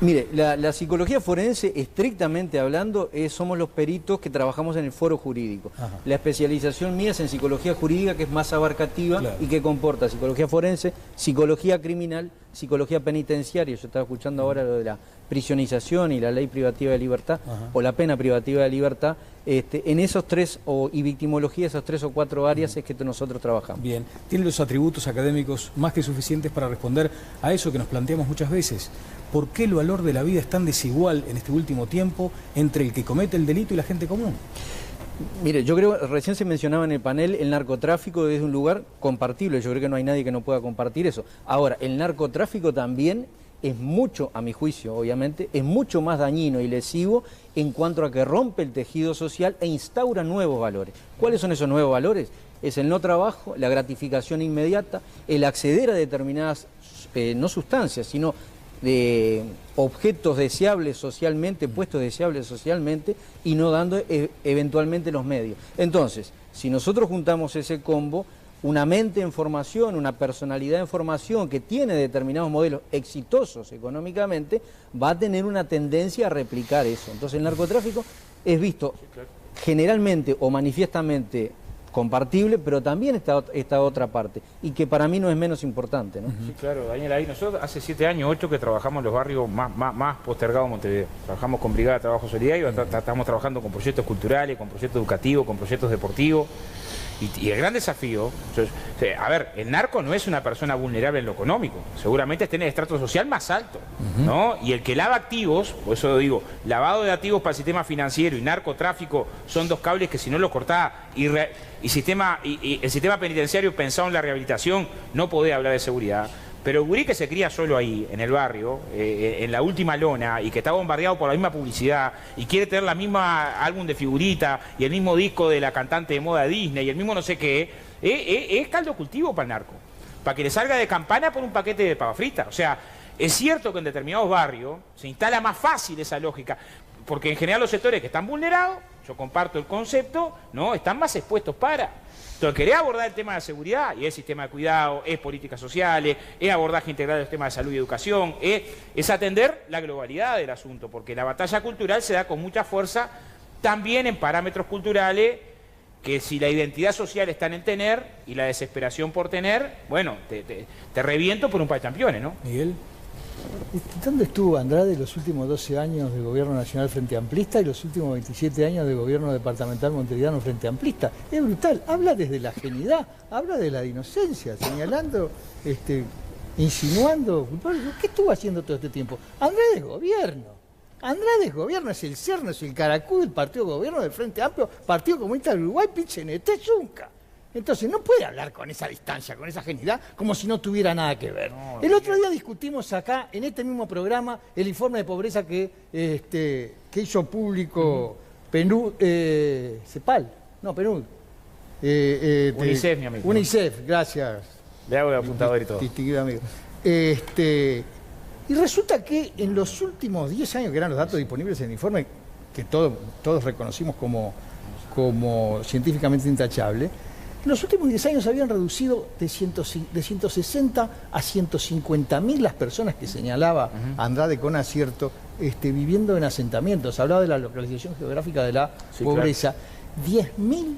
Mire, la psicología forense, estrictamente hablando, somos los peritos que trabajamos en el foro jurídico. Ajá. La especialización mía es en psicología jurídica, que es más abarcativa, claro, y que comporta psicología forense, psicología criminal, psicología penitenciaria. Yo estaba escuchando ahora lo de la prisionización y la ley privativa de libertad, ajá, o la pena privativa de libertad. En esos tres, y victimología, esas 3 o 4 áreas es que nosotros trabajamos.
Bien, tiene los atributos académicos más que suficientes para responder a eso que nos planteamos muchas veces. ¿Por qué el valor de la vida es tan desigual en este último tiempo entre el que comete el delito y la gente común?
Mire, yo creo, recién se mencionaba en el panel, el narcotráfico es un lugar compartible. Yo creo que no hay nadie que no pueda compartir eso. Ahora, el narcotráfico también es mucho, a mi juicio, obviamente, es mucho más dañino y lesivo en cuanto a que rompe el tejido social e instaura nuevos valores. ¿Cuáles son esos nuevos valores? Es el no trabajo, la gratificación inmediata, el acceder a determinadas, no sustancias, sino de objetos deseables socialmente, puestos deseables socialmente, y no dando eventualmente los medios. Entonces, si nosotros juntamos ese combo, una mente en formación, una personalidad en formación que tiene determinados modelos exitosos económicamente, va a tener una tendencia a replicar eso. Entonces el narcotráfico es visto generalmente o manifiestamente compartible, pero también esta otra parte, y que para mí no es menos importante, ¿no?
Sí, claro, Daniel, ahí nosotros hace 7 años, 8 que trabajamos en los barrios más postergados de Montevideo. Trabajamos con Brigada de Trabajo Solidario, estamos trabajando con proyectos culturales, con proyectos educativos, con proyectos deportivos. Y el gran desafío, a ver, el narco no es una persona vulnerable en lo económico, seguramente tiene el estrato social más alto, ¿no? Y el que lava activos, por eso digo, lavado de activos para el sistema financiero y narcotráfico son 2 cables que si no los cortás y el sistema penitenciario pensado en la rehabilitación no podés hablar de seguridad. Pero el gurí que se cría solo ahí, en el barrio, en la última lona, y que está bombardeado por la misma publicidad, y quiere tener la misma álbum de figurita, y el mismo disco de la cantante de moda Disney, y el mismo no sé qué, es caldo cultivo para el narco. Para que le salga de campana por un paquete de papa frita. O sea, es cierto que en determinados barrios se instala más fácil esa lógica, porque en general los sectores que están vulnerados, yo comparto el concepto, ¿no?, están más expuestos para... Entonces, querer abordar el tema de la seguridad, y es sistema de cuidado, es políticas sociales, es abordaje integral del tema de salud y educación, es atender la globalidad del asunto, porque la batalla cultural se da con mucha fuerza también en parámetros culturales que si la identidad social está en tener y la desesperación por tener, bueno, te reviento por un par de campeones, ¿no?
Miguel.
¿Dónde estuvo Andrade los últimos 12 años de gobierno nacional frente amplista y los últimos 27 años de gobierno departamental montevideano frente amplista? Es brutal, habla desde la ajenidad, habla de la inocencia, señalando, insinuando. ¿Qué estuvo haciendo todo este tiempo? Andrade es gobierno. Andrade es gobierno, es el CERNO, es el Caracú del Partido Gobierno del Frente Amplio, Partido Comunista del Uruguay, PIT-CNT, Zunca. Entonces no puede hablar con esa distancia, con esa ajenidad, como si no tuviera nada que ver. No, el otro día discutimos acá, en este mismo programa, el informe de pobreza que hizo público CEPAL, no, PNUD.
UNICEF, mi amigo.
UNICEF, gracias.
Le hago el apuntador y todo.
Distinguido amigo. Y resulta que en los últimos 10 años, que eran los datos disponibles en el informe, que todos reconocimos como científicamente intachable, en los últimos 10 años habían reducido de 160 a 150.000 las personas que señalaba Andrade con acierto, viviendo en asentamientos. Hablaba de la localización geográfica de la pobreza. Claro. 10.000,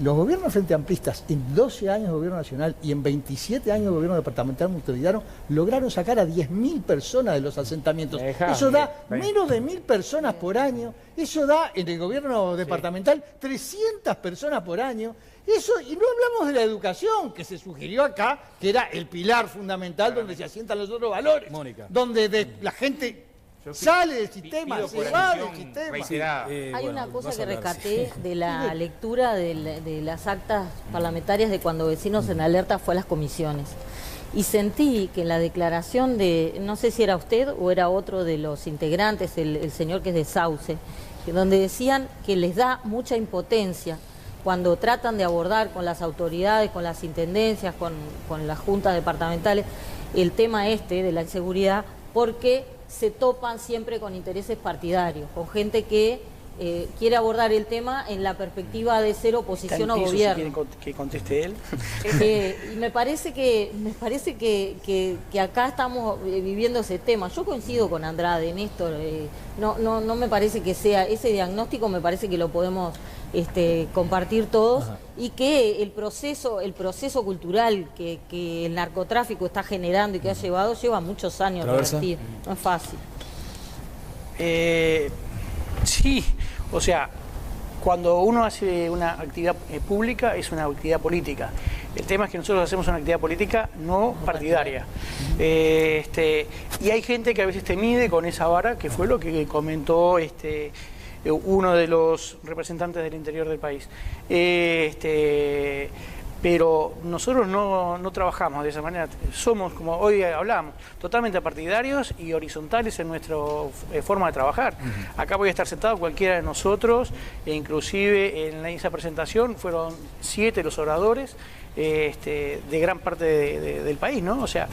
los gobiernos frente amplistas en 12 años de gobierno nacional y en 27 años de gobierno departamental montevideano lograron sacar a 10.000 personas de los asentamiamos. Eso da menos de 1.000 personas por año. Eso da en el gobierno departamental 300 personas por año. Eso, y no hablamos de la educación, que se sugirió acá, que era el pilar fundamental donde se asientan los otros valores.
Mónica.
Donde la gente sale del sistema, se va del sistema.
Hay una cosa que rescaté de la lectura de las actas parlamentarias de cuando Vecinos en Alerta fue a las comisiones. Y sentí que en la declaración de, no sé si era usted o era otro de los integrantes, el señor que es de Sauce, donde decían que les da mucha impotencia cuando tratan de abordar con las autoridades, con las intendencias, con las juntas departamentales, el tema de la inseguridad, porque se topan siempre con intereses partidarios, con gente que quiere abordar el tema en la perspectiva de ser oposición o gobierno.
Si quiere que conteste él.
Y me parece que acá estamos viviendo ese tema. Yo coincido con Andrade en esto. No me parece que sea ese diagnóstico, me parece que lo podemos compartir todos. Ajá. Y que el proceso cultural que el narcotráfico está generando y que ha llevado, lleva muchos años revertir. No es fácil.
Sí, o sea, cuando uno hace una actividad pública es una actividad política. El tema es que nosotros hacemos una actividad política no partidaria. Y hay gente que a veces te mide con esa vara, que fue lo que comentó uno de los representantes del interior del país. Pero nosotros no trabajamos de esa manera. Somos, como hoy hablamos, totalmente partidarios y horizontales en nuestra forma de trabajar. Acá voy a estar sentado cualquiera de nosotros, e inclusive en esa presentación fueron 7 los oradores de gran parte del país, ¿no? O sea,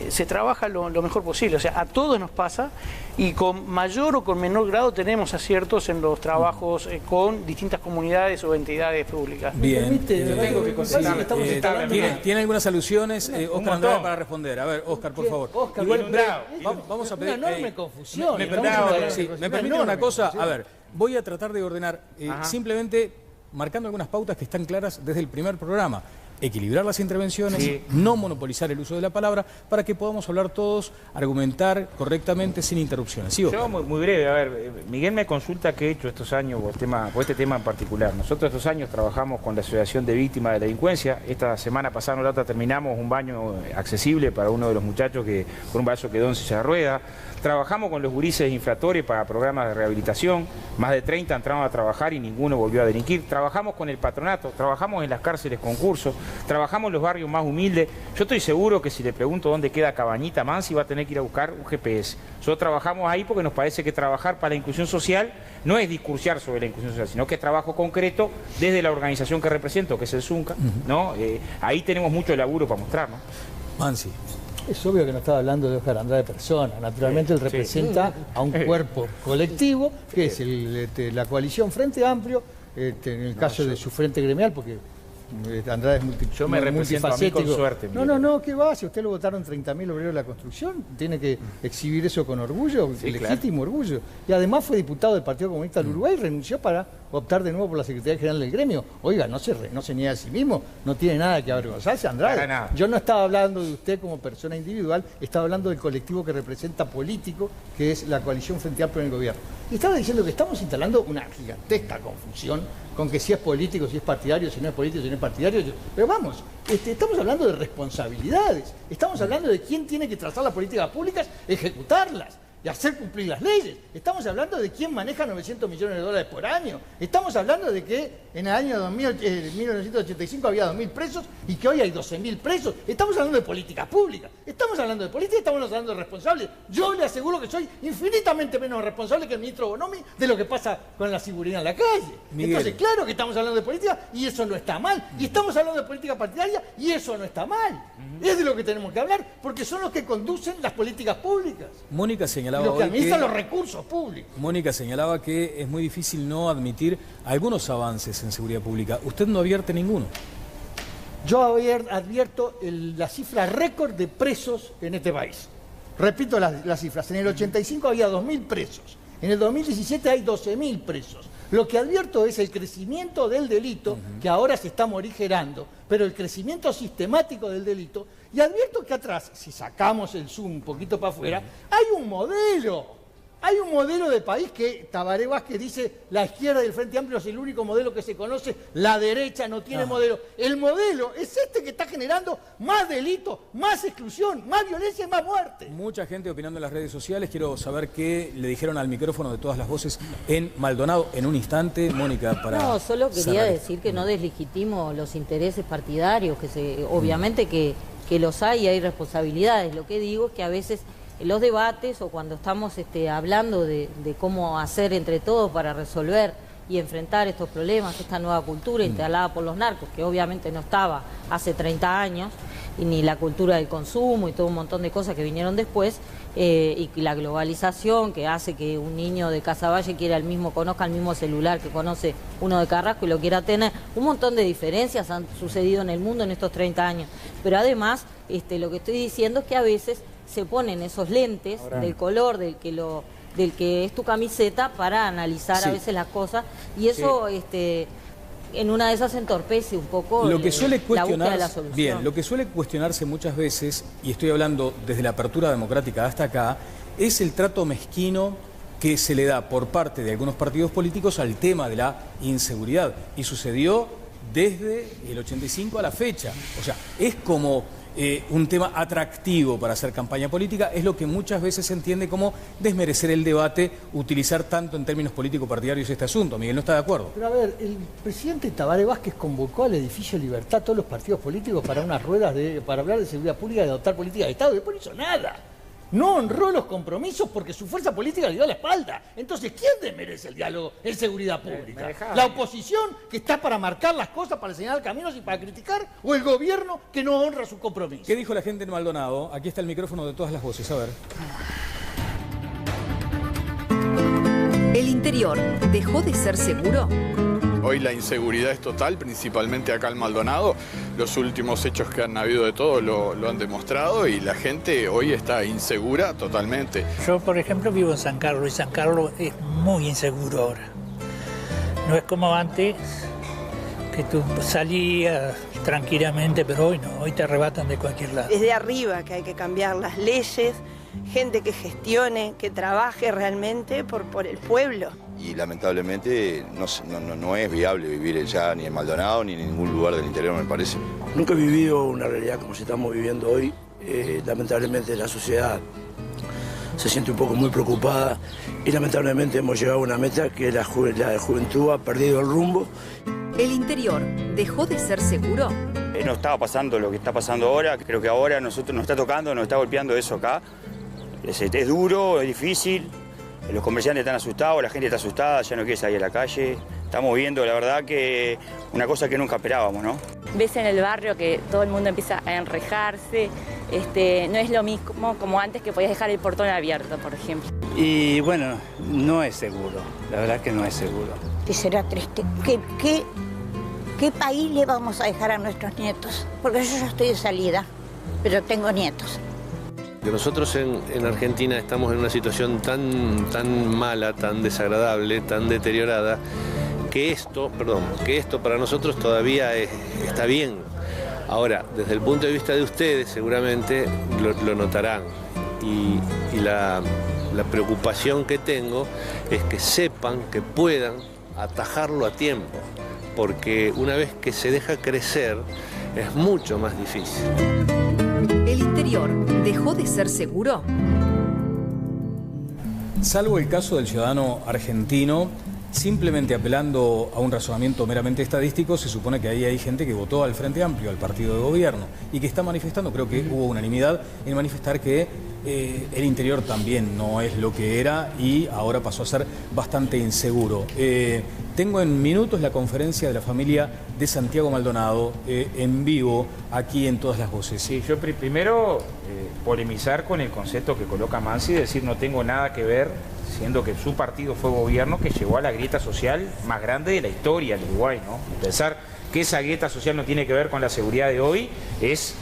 se trabaja lo mejor posible. O sea, a todos nos pasa y con mayor o con menor grado tenemos aciertos en los trabajos con distintas comunidades o entidades públicas.
Bien, ¿tiene algunas alusiones, Óscar Andrade, para responder? A ver, Óscar, por favor.
Óscar,
vamos a pedir
una enorme confusión.
¿Me permite una cosa? A ver, voy a tratar de ordenar simplemente marcando algunas pautas que están claras desde el primer programa. Equilibrar las intervenciones, no monopolizar el uso de la palabra, para que podamos hablar todos, argumentar correctamente, sin interrupciones. ¿Sí,
yo muy breve, a ver, Miguel me consulta qué he hecho estos años por este tema en particular. Nosotros estos años trabajamos con la Asociación de Víctimas de la Delincuencia. Esta semana pasada, no la otra, terminamos un baño accesible para uno de los muchachos que por un vaso quedó en silla de rueda. Trabajamos con los gurises infractores para programas de rehabilitación. Más de 30 entraron a trabajar y ninguno volvió a delinquir. Trabajamos con el patronato, trabajamos en las cárceles con cursos, trabajamos en los barrios más humildes. Yo estoy seguro que si le pregunto dónde queda Cabañita Mansi va a tener que ir a buscar un GPS. Nosotros trabajamos ahí porque nos parece que trabajar para la inclusión social no es discursiar sobre la inclusión social, sino que es trabajo concreto desde la organización que represento, que es el Zunca, ¿no? Ahí tenemos mucho laburo para mostrar, ¿no?
Mansi.
Es obvio que no estaba hablando de Óscar Andrade persona. Naturalmente él representa a un cuerpo colectivo, que es la coalición Frente Amplio, en el caso de su frente gremial, porque Andrade es multifacético.
Yo me represento a mí con suerte.
No, ¿qué va? Si a usted lo votaron 30.000 obreros de la construcción, tiene que exhibir eso con orgullo, legítimo orgullo. Y además fue diputado del Partido Comunista del Uruguay y renunció para optar de nuevo por la Secretaría General del Gremio. Oiga, no se niega a sí mismo, no tiene nada que avergonzarse, Andrade. Yo no estaba hablando de usted como persona individual, estaba hablando del colectivo que representa político, que es la coalición Frente Amplio en el gobierno. Y estaba diciendo que estamos instalando una gigantesca confusión con que si es político, si es partidario, si no es político, si no es partidario. Pero vamos, estamos hablando de responsabilidades, estamos hablando de quién tiene que trazar las políticas públicas, ejecutarlas y hacer cumplir las leyes. Estamos hablando de quién maneja 900 millones de dólares por año. Estamos hablando de que en el año 1985 había 2.000 presos y que hoy hay 12.000 presos. Estamos hablando de políticas públicas. Estamos hablando de política, estamos hablando de responsables. Yo le aseguro que soy infinitamente menos responsable que el ministro Bonomi de lo que pasa con la seguridad en la calle. Miguel. Entonces, claro que estamos hablando de política y eso no está mal. Y estamos hablando de política partidaria y eso no está mal. Es de lo que tenemos que hablar, porque son los que conducen las políticas públicas.
Mónica señalaba
los que administran los recursos públicos.
Mónica señalaba que es muy difícil no admitir algunos avances en seguridad pública. ¿Usted no advierte ninguno?
Yo advierto la cifra récord de presos en este país. Repito las cifras. En el 85 había 2.000 presos. En el 2017 hay 12.000 presos. Lo que advierto es el crecimiento del delito, que ahora se está morigerando, pero el crecimiento sistemático del delito. Y advierto que atrás, si sacamos el zoom un poquito para afuera, hay un modelo. Hay un modelo de país que Tabaré Vázquez dice, la izquierda y el Frente Amplio es el único modelo que se conoce, la derecha no tiene modelo. El modelo es este que está generando más delitos, más exclusión, más violencia y más muerte.
Mucha gente opinando en las redes sociales. Quiero saber qué le dijeron al micrófono de todas las voces en Maldonado en un instante. Mónica, para...
No, solo quería decir que no deslegitimo los intereses partidarios, que obviamente que que los hay y hay responsabilidades. Lo que digo es que a veces en los debates o cuando estamos hablando de cómo hacer entre todos para resolver y enfrentar estos problemas, esta nueva cultura instalada por los narcos, que obviamente no estaba hace 30 años, y ni la cultura del consumo y todo un montón de cosas que vinieron después, y la globalización que hace que un niño de Casaballe conozca el mismo celular que conoce uno de Carrasco y lo quiera tener. Un montón de diferencias han sucedido en el mundo en estos 30 años. Pero además, lo que estoy diciendo es que a veces se ponen esos lentes del color del que es tu camiseta para analizar a veces las cosas, y eso en una de esas entorpece un poco
lo que suele
la búsqueda de la solución.
Bien, lo que suele cuestionarse muchas veces, y estoy hablando desde la apertura democrática hasta acá, es el trato mezquino que se le da por parte de algunos partidos políticos al tema de la inseguridad. Y sucedió desde el 85 a la fecha. O sea, es como un tema atractivo para hacer campaña política, es lo que muchas veces se entiende como desmerecer el debate, utilizar tanto en términos político-partidarios este asunto. Miguel no está de acuerdo.
Pero a ver, el presidente Tabaré Vázquez convocó al edificio Libertad a todos los partidos políticos para unas ruedas para hablar de seguridad pública y adoptar políticas de Estado. Y después no hizo nada. No honró los compromisos porque su fuerza política le dio la espalda. Entonces, ¿quién desmerece el diálogo en seguridad pública? ¿La oposición, que está para marcar las cosas, para señalar caminos y para criticar? ¿O el gobierno, que no honra su compromiso?
¿Qué dijo la gente en Maldonado? Aquí está el micrófono de todas las voces. A ver.
¿El interior dejó de ser seguro?
Hoy la inseguridad es total, principalmente acá en Maldonado. Los últimos hechos que han habido de todo lo han demostrado y la gente hoy está insegura totalmente.
Yo, por ejemplo, vivo en San Carlos y San Carlos es muy inseguro ahora. No es como antes, que tú salías tranquilamente, pero hoy no, hoy te arrebatan de cualquier lado.
Desde arriba que hay que cambiar las leyes, gente que gestione, que trabaje realmente por el pueblo.
Y lamentablemente no es viable vivir ya ni en Maldonado ni en ningún lugar del interior, me parece.
Nunca he vivido una realidad como si estamos viviendo hoy. Lamentablemente la sociedad se siente un poco muy preocupada y lamentablemente hemos llegado a una meta que la juventud ha perdido el rumbo.
¿El interior dejó de ser seguro?
No estaba pasando lo que está pasando ahora, creo que ahora nosotros nos está tocando, nos está golpeando eso acá. Es duro, es difícil, los comerciantes están asustados, la gente está asustada, ya no quiere salir a la calle. Estamos viendo, la verdad, que una cosa que nunca esperábamos, ¿no?
Ves en el barrio que todo el mundo empieza a enrejarse, no es lo mismo como antes que podías dejar el portón abierto, por ejemplo.
Y bueno, no es seguro, la verdad que no es seguro.
Y será triste. ¿Qué país le vamos a dejar a nuestros nietos? Porque yo ya estoy de salida, pero tengo nietos.
Nosotros en Argentina estamos en una situación tan mala, tan desagradable, tan deteriorada, que esto para nosotros todavía está bien. Ahora, desde el punto de vista de ustedes, seguramente lo notarán. Y la preocupación que tengo es que sepan que puedan atajarlo a tiempo, porque una vez que se deja crecer, es mucho más difícil.
¿El interior dejó de ser seguro?
Salvo el caso del ciudadano argentino, simplemente apelando a un razonamiento meramente estadístico, se supone que ahí hay gente que votó al Frente Amplio, al partido de gobierno, y que está manifestando, creo que hubo unanimidad en manifestar que el interior también no es lo que era y ahora pasó a ser bastante inseguro. Tengo en minutos la conferencia de la familia de Santiago Maldonado en vivo, aquí en Todas las Voces.
Sí, yo primero polemizar con el concepto que coloca Mansi, decir no tengo nada que ver, siendo que su partido fue gobierno que llegó a la grieta social más grande de la historia del Uruguay, ¿no? Pensar que esa grieta social no tiene que ver con la seguridad de hoy es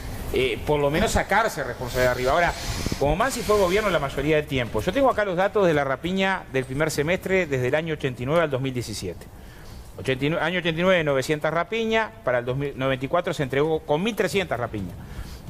por lo menos sacarse responsabilidad de arriba. Ahora, como Mansi fue gobierno la mayoría del tiempo, yo tengo acá los datos de la rapiña del primer semestre desde el año 89 al 2017. Año 89, 900 rapiñas, para el 94 se entregó con 1.300 rapiñas.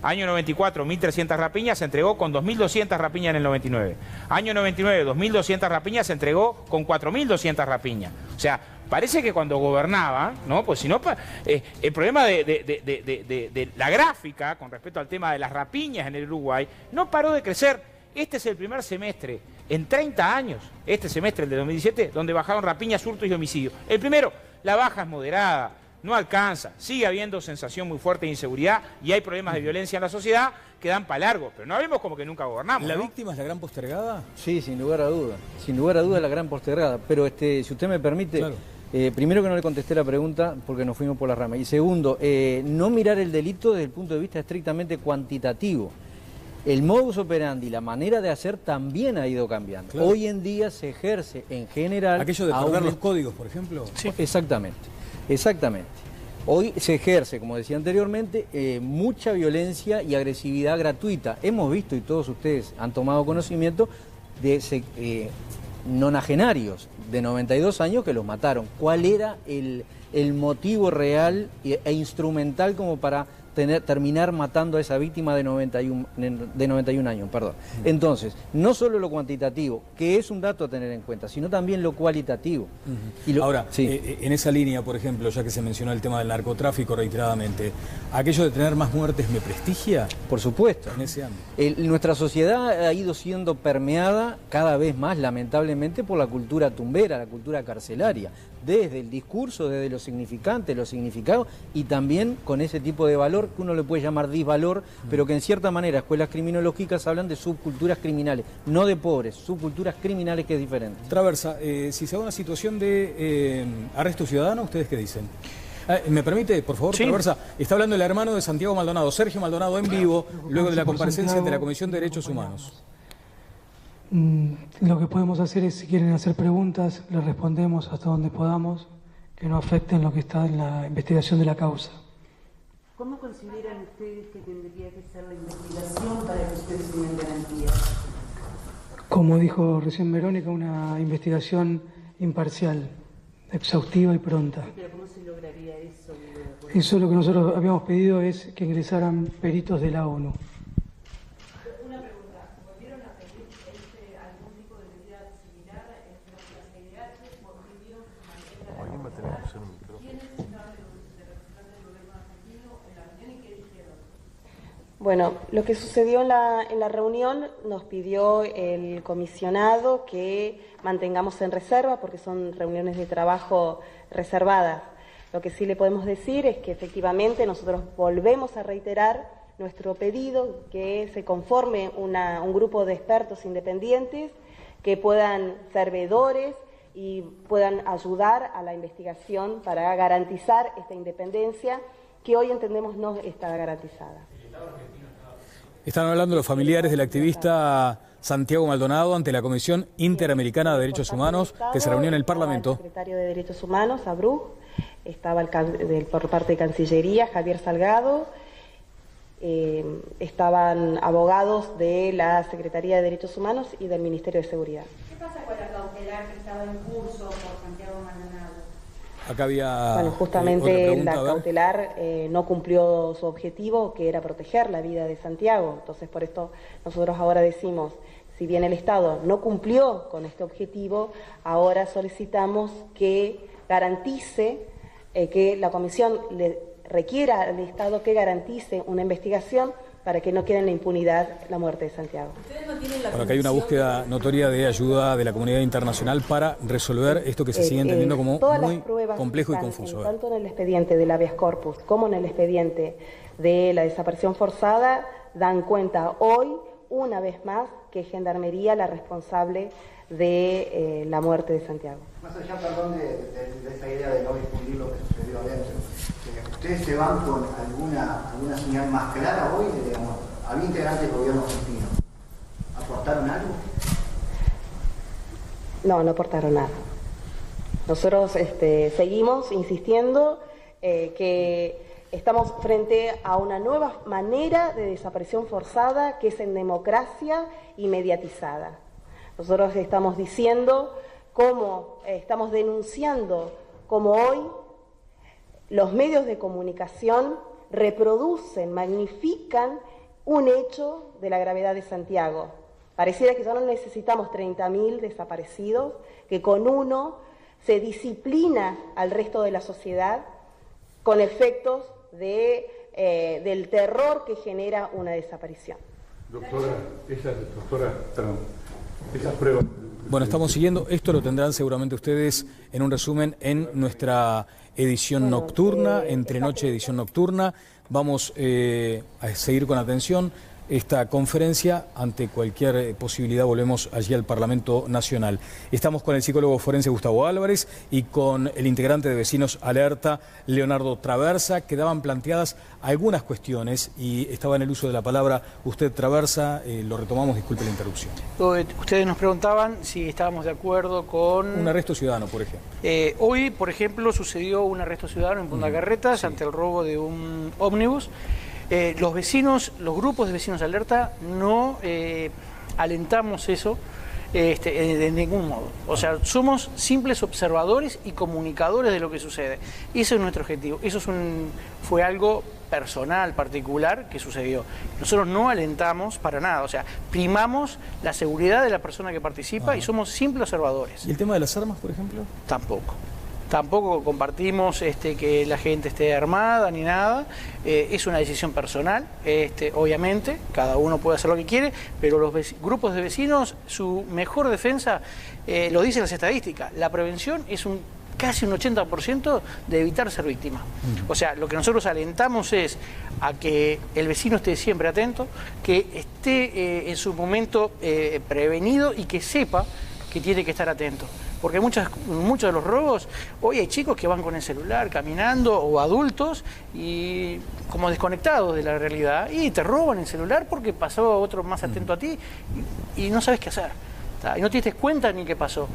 Año 94, 1.300 rapiñas, se entregó con 2.200 rapiñas en el 99. Año 99, 2.200 rapiñas, se entregó con 4.200 rapiñas. O sea, parece que cuando gobernaba, ¿no? Pues si no, el problema de la gráfica con respecto al tema de las rapiñas en el Uruguay no paró de crecer. Este es el primer semestre en 30 años, este semestre, el de 2017, donde bajaron rapiñas, hurtos y homicidios. El primero, la baja es moderada. no alcanza. Sigue habiendo sensación muy fuerte de inseguridad y hay problemas de violencia en la sociedad que dan para largo, pero no hablemos como que nunca gobernamos.
¿La
¿no?
víctima es la gran postergada?
Sí, sin lugar a duda. Sin lugar a duda es la gran postergada. Pero si usted me permite, claro. Primero que no le contesté la pregunta porque nos fuimos por la rama. Y segundo, no mirar el delito desde el punto de vista estrictamente cuantitativo. El modus operandi, la manera de hacer también ha ido cambiando. Claro. Hoy en día se ejerce en general...
¿Aquello de perder los códigos, por ejemplo?
Sí. Exactamente, exactamente. Hoy se ejerce, como decía anteriormente, mucha violencia y agresividad gratuita. Hemos visto, y todos ustedes han tomado conocimiento, de nonagenarios de 92 años que los mataron. ¿Cuál era el motivo real e instrumental como para terminar matando a esa víctima de 91 años? Perdón. Entonces, no solo lo cuantitativo, que es un dato a tener en cuenta, sino también lo cualitativo.
Ahora, en esa línea, por ejemplo, ya que se mencionó el tema del narcotráfico reiteradamente, ¿aquello de tener más muertes me prestigia?
Por supuesto.
En ese ámbito.
Nuestra sociedad ha ido siendo permeada cada vez más, lamentablemente, por la cultura tumbera, la cultura carcelaria, desde el discurso, desde lo significante, lo significado, y también con ese tipo de valor que uno le puede llamar disvalor, pero que en cierta manera escuelas criminológicas hablan de subculturas criminales, no de pobres, subculturas criminales, que es diferente.
Traversa, si se da una situación de arresto ciudadano, ¿ustedes qué dicen? ¿Me permite, por favor, sí. Traversa? Está hablando el hermano de Santiago Maldonado, Sergio Maldonado, en vivo, luego de la comparecencia de la Comisión de Derechos Humanos.
Lo que podemos hacer es, si quieren hacer preguntas, les respondemos hasta donde podamos, que no afecten lo que está en la investigación de la causa.
¿Cómo consideran ustedes que tendría que ser la investigación para que ustedes tengan garantías?
Como dijo recién Verónica, una investigación imparcial, exhaustiva y pronta.
Sí, pero ¿cómo se lograría eso?
Eso lo que nosotros habíamos pedido es que ingresaran peritos de la ONU.
Una pregunta, ¿volvieron a pedir algún tipo de medida similar en las medidas o pidieron que se mantenga? ¿Quiénes estaban de representantes del gobierno argentino en la reunión y qué dijeron?
Bueno, lo que sucedió en la reunión, nos pidió el comisionado que mantengamos en reserva, porque son reuniones de trabajo reservadas. Lo que sí le podemos decir es que efectivamente nosotros volvemos a reiterar nuestro pedido, que se conforme un grupo de expertos independientes que puedan ser veedores y puedan ayudar a la investigación para garantizar esta independencia que hoy entendemos no está garantizada.
Están hablando los familiares del activista Santiago Maldonado ante la Comisión Interamericana de Derechos Humanos que se reunió en el Parlamento.
El secretario de Derechos Humanos, Abruz, estaba por parte de Cancillería, Javier Salgado, estaban abogados de la Secretaría de Derechos Humanos y del Ministerio de Seguridad.
¿Qué pasa con la cautelar que estaba en curso por Santiago Maldonado?
Acá había
bueno, justamente la cautelar no cumplió su objetivo, que era proteger la vida de Santiago. Entonces, por esto nosotros ahora decimos, si bien el Estado no cumplió con este objetivo, ahora solicitamos que garantice, que la Comisión le requiera al Estado que garantice una investigación para que no quede en la impunidad la muerte de Santiago.
Bueno, acá hay una búsqueda notoria de ayuda de la comunidad internacional para resolver esto que se sigue entendiendo como muy complejo y confuso.
Tanto en el expediente del habeas corpus como en el expediente de la desaparición forzada, dan cuenta hoy, una vez más, que es Gendarmería la responsable de la muerte de Santiago.
Más allá, perdón, de esa idea de no difundir lo que sucedió adentro, ¿ustedes se van con alguna señal más clara hoy? Digamos, ¿había integrantes del gobierno argentino? ¿Aportaron algo?
No, no aportaron nada. Nosotros seguimos insistiendo que estamos frente a una nueva manera de desaparición forzada que es en democracia y mediatizada. Nosotros estamos diciendo estamos denunciando cómo hoy los medios de comunicación reproducen, magnifican un hecho de la gravedad de Santiago. Pareciera que ya no necesitamos 30.000 desaparecidos, que con uno se disciplina al resto de la sociedad con efectos del terror que genera una desaparición.
Doctora,
esas pruebas.
Bueno, estamos siguiendo, esto lo tendrán seguramente ustedes en un resumen en nuestra edición nocturna, entre noche edición nocturna. Vamos a seguir con atención esta conferencia. Ante cualquier posibilidad volvemos allí al Parlamento Nacional. Estamos con el psicólogo forense Gustavo Álvarez y con el integrante de Vecinos Alerta, Leonardo Traversa. Quedaban planteadas algunas cuestiones y estaba en el uso de la palabra usted, Traversa. Lo retomamos, disculpe la interrupción.
Ustedes nos preguntaban si estábamos de acuerdo con...
Un arresto ciudadano, por ejemplo.
Hoy, por ejemplo, sucedió un arresto ciudadano en Punta Carretas ante el robo de un ómnibus. Los vecinos, los grupos de Vecinos Alerta no alentamos eso de ningún modo. O sea, somos simples observadores y comunicadores de lo que sucede. Ese es nuestro objetivo. Eso fue algo personal, particular, que sucedió. Nosotros no alentamos para nada. O sea, primamos la seguridad de la persona que participa y somos simples observadores.
¿Y el tema de las armas, por ejemplo?
Tampoco. Tampoco compartimos que la gente esté armada ni nada. Es una decisión personal, obviamente, cada uno puede hacer lo que quiere, pero los grupos de vecinos, su mejor defensa, lo dicen las estadísticas, la prevención es casi un 80% de evitar ser víctima. O sea, lo que nosotros alentamos es a que el vecino esté siempre atento, que esté en su momento prevenido y que sepa que tiene que estar atento. Porque muchos de los robos, hoy hay chicos que van con el celular caminando o adultos y como desconectados de la realidad y te roban el celular porque pasó otro más atento a ti y no sabes qué hacer. Y no te diste cuenta ni qué pasó.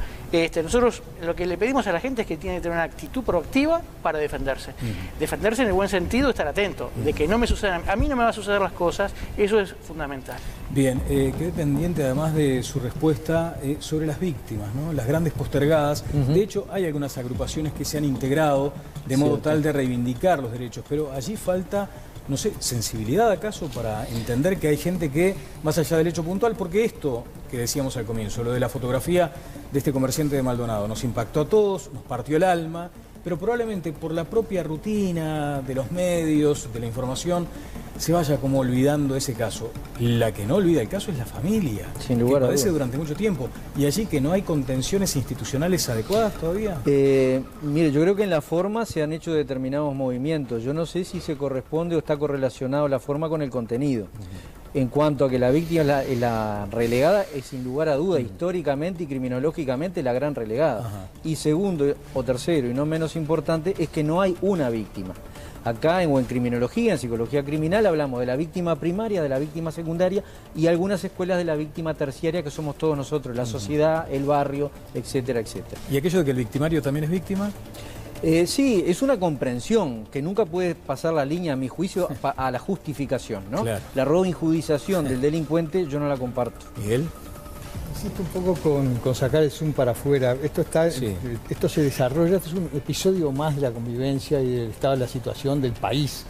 Nosotros lo que le pedimos a la gente es que tiene que tener una actitud proactiva para defenderse. Defenderse en el buen sentido, estar atento, de que no me sucedan, a mí no me va a suceder las cosas, eso es fundamental.
Bien, quedé pendiente además de su respuesta sobre las víctimas, ¿no? Las grandes postergadas. De hecho, hay algunas agrupaciones que se han integrado de modo tal de reivindicar los derechos, pero allí falta, no sé, sensibilidad acaso para entender que hay gente que, más allá del hecho puntual, porque esto que decíamos al comienzo, lo de la fotografía de este comerciante de Maldonado, nos impactó a todos, nos partió el alma, pero probablemente por la propia rutina de los medios, de la información, se vaya como olvidando ese caso. La que no olvida el caso es la familia,
sin lugar
que
a
padece
dudas
durante mucho tiempo. Y allí que no hay contenciones institucionales adecuadas todavía.
Mire, yo creo que en la forma se han hecho determinados movimientos. Yo no sé si se corresponde o está correlacionado la forma con el contenido. En cuanto a que la víctima es la relegada, es sin lugar a duda, históricamente y criminológicamente, la gran relegada. Y segundo o tercero, y no menos importante, es que no hay una víctima. Acá en criminología, en psicología criminal, hablamos de la víctima primaria, de la víctima secundaria y algunas escuelas de la víctima terciaria, que somos todos nosotros, la sociedad, el barrio, etcétera, etcétera.
¿Y aquello de que el victimario también es víctima?
Sí, es una comprensión que nunca puede pasar la línea, a mi juicio, a la justificación, ¿no? Claro. La robo-injudización del delincuente yo no la comparto.
¿Miguel?
Insisto un poco con sacar el zoom para afuera. Esto se desarrolla, este es un episodio más de la convivencia y del estado de la situación del país.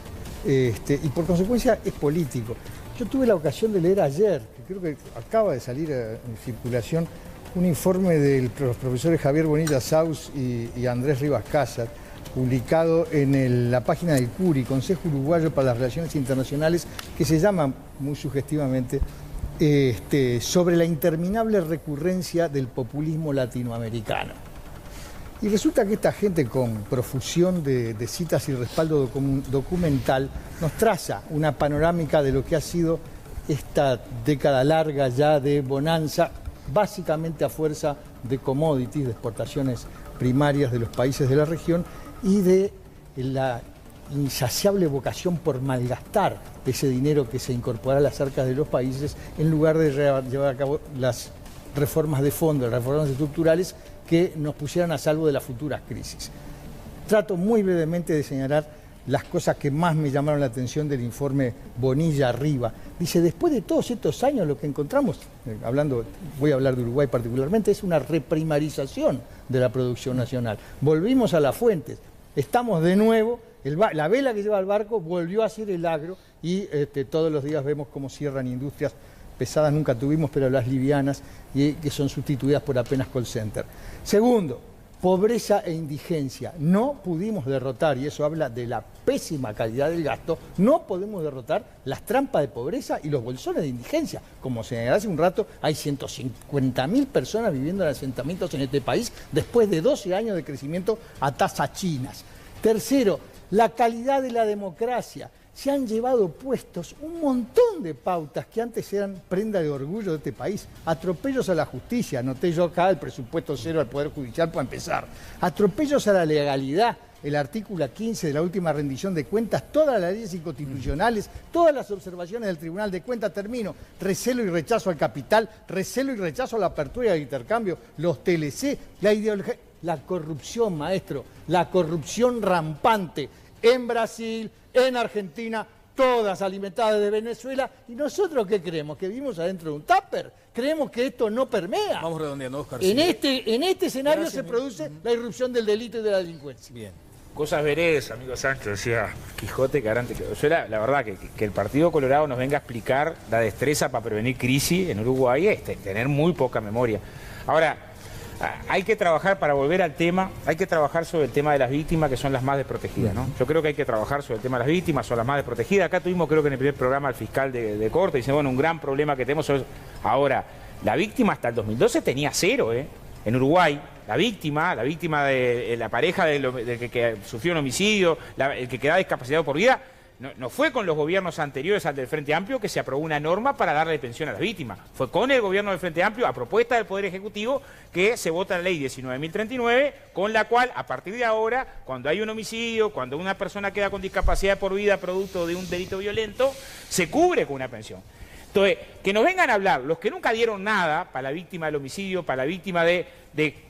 Y por consecuencia es político. Yo tuve la ocasión de leer ayer, que creo que acaba de salir en circulación, un informe de los profesores Javier Bonilla Saus y Andrés Rivas Casas, publicado en la página del CURI, Consejo Uruguayo para las Relaciones Internacionales, que se llama muy sugestivamente sobre la interminable recurrencia del populismo latinoamericano. Y resulta que esta gente, con profusión de citas y respaldo documental, nos traza una panorámica de lo que ha sido esta década larga ya de bonanza, básicamente a fuerza de commodities, de exportaciones primarias de los países de la región y de la insaciable vocación por malgastar ese dinero que se incorpora a las arcas de los países en lugar de llevar a cabo las reformas de fondo, las reformas estructurales que nos pusieran a salvo de las futuras crisis. Trato muy brevemente de señalar las cosas que más me llamaron la atención del informe Bonilla-Riva. Dice, después de todos estos años lo que encontramos, voy a hablar de Uruguay particularmente, es una reprimarización de la producción nacional. Volvimos a las fuentes, estamos de nuevo, la vela que lleva el barco volvió a ser el agro y todos los días vemos cómo cierran industrias pesadas, nunca tuvimos, pero las livianas, y que son sustituidas por apenas call center. Segundo, pobreza e indigencia. No pudimos derrotar, y eso habla de la pésima calidad del gasto, no podemos derrotar las trampas de pobreza y los bolsones de indigencia. Como se hace un rato, hay 150.000 personas viviendo en asentamientos en este país después de 12 años de crecimiento a tasas chinas. Tercero, la calidad de la democracia. Se han llevado puestos un montón de pautas que antes eran prenda de orgullo de este país. Atropellos a la justicia, anoté yo acá el presupuesto cero al Poder Judicial para empezar. Atropellos a la legalidad, el artículo 15 de la última rendición de cuentas, todas las leyes inconstitucionales, todas las observaciones del Tribunal de Cuentas, termino, recelo y rechazo al capital, recelo y rechazo a la apertura del intercambio, los TLC, la ideología, la corrupción, maestro, la corrupción rampante en Brasil, en Argentina, todas alimentadas de Venezuela. ¿Y nosotros qué creemos? ¿Que vivimos adentro de un tupper? ¿Creemos que esto no permea?
Vamos redondeando, Oscar.
En este escenario se produce la irrupción del delito y de la delincuencia.
Bien.
Cosas veredas, amigo Sancho, decía Quijote, que garante. Yo la verdad que el Partido Colorado nos venga a explicar la destreza para prevenir crisis en Uruguay es tener muy poca memoria. Ahora, hay que trabajar, para volver al tema, hay que trabajar sobre el tema de las víctimas, que son las más desprotegidas, ¿no? Yo creo que hay que trabajar sobre el tema de las víctimas, son las más desprotegidas. Acá tuvimos, creo que en el primer programa, al fiscal de corte, dice, bueno, un gran problema que tenemos. Ahora, la víctima hasta el 2012 tenía 0, en Uruguay. La víctima de la pareja del que sufrió un homicidio, el que queda discapacitado por vida. No fue con los gobiernos anteriores al del Frente Amplio que se aprobó una norma para darle pensión a las víctimas. Fue con el gobierno del Frente Amplio, a propuesta del Poder Ejecutivo, que se vota la ley 19.039, con la cual, a partir de ahora, cuando hay un homicidio, cuando una persona queda con discapacidad por vida producto de un delito violento, se cubre con una pensión. Entonces, que nos vengan a hablar los que nunca dieron nada para la víctima del homicidio, para la víctima de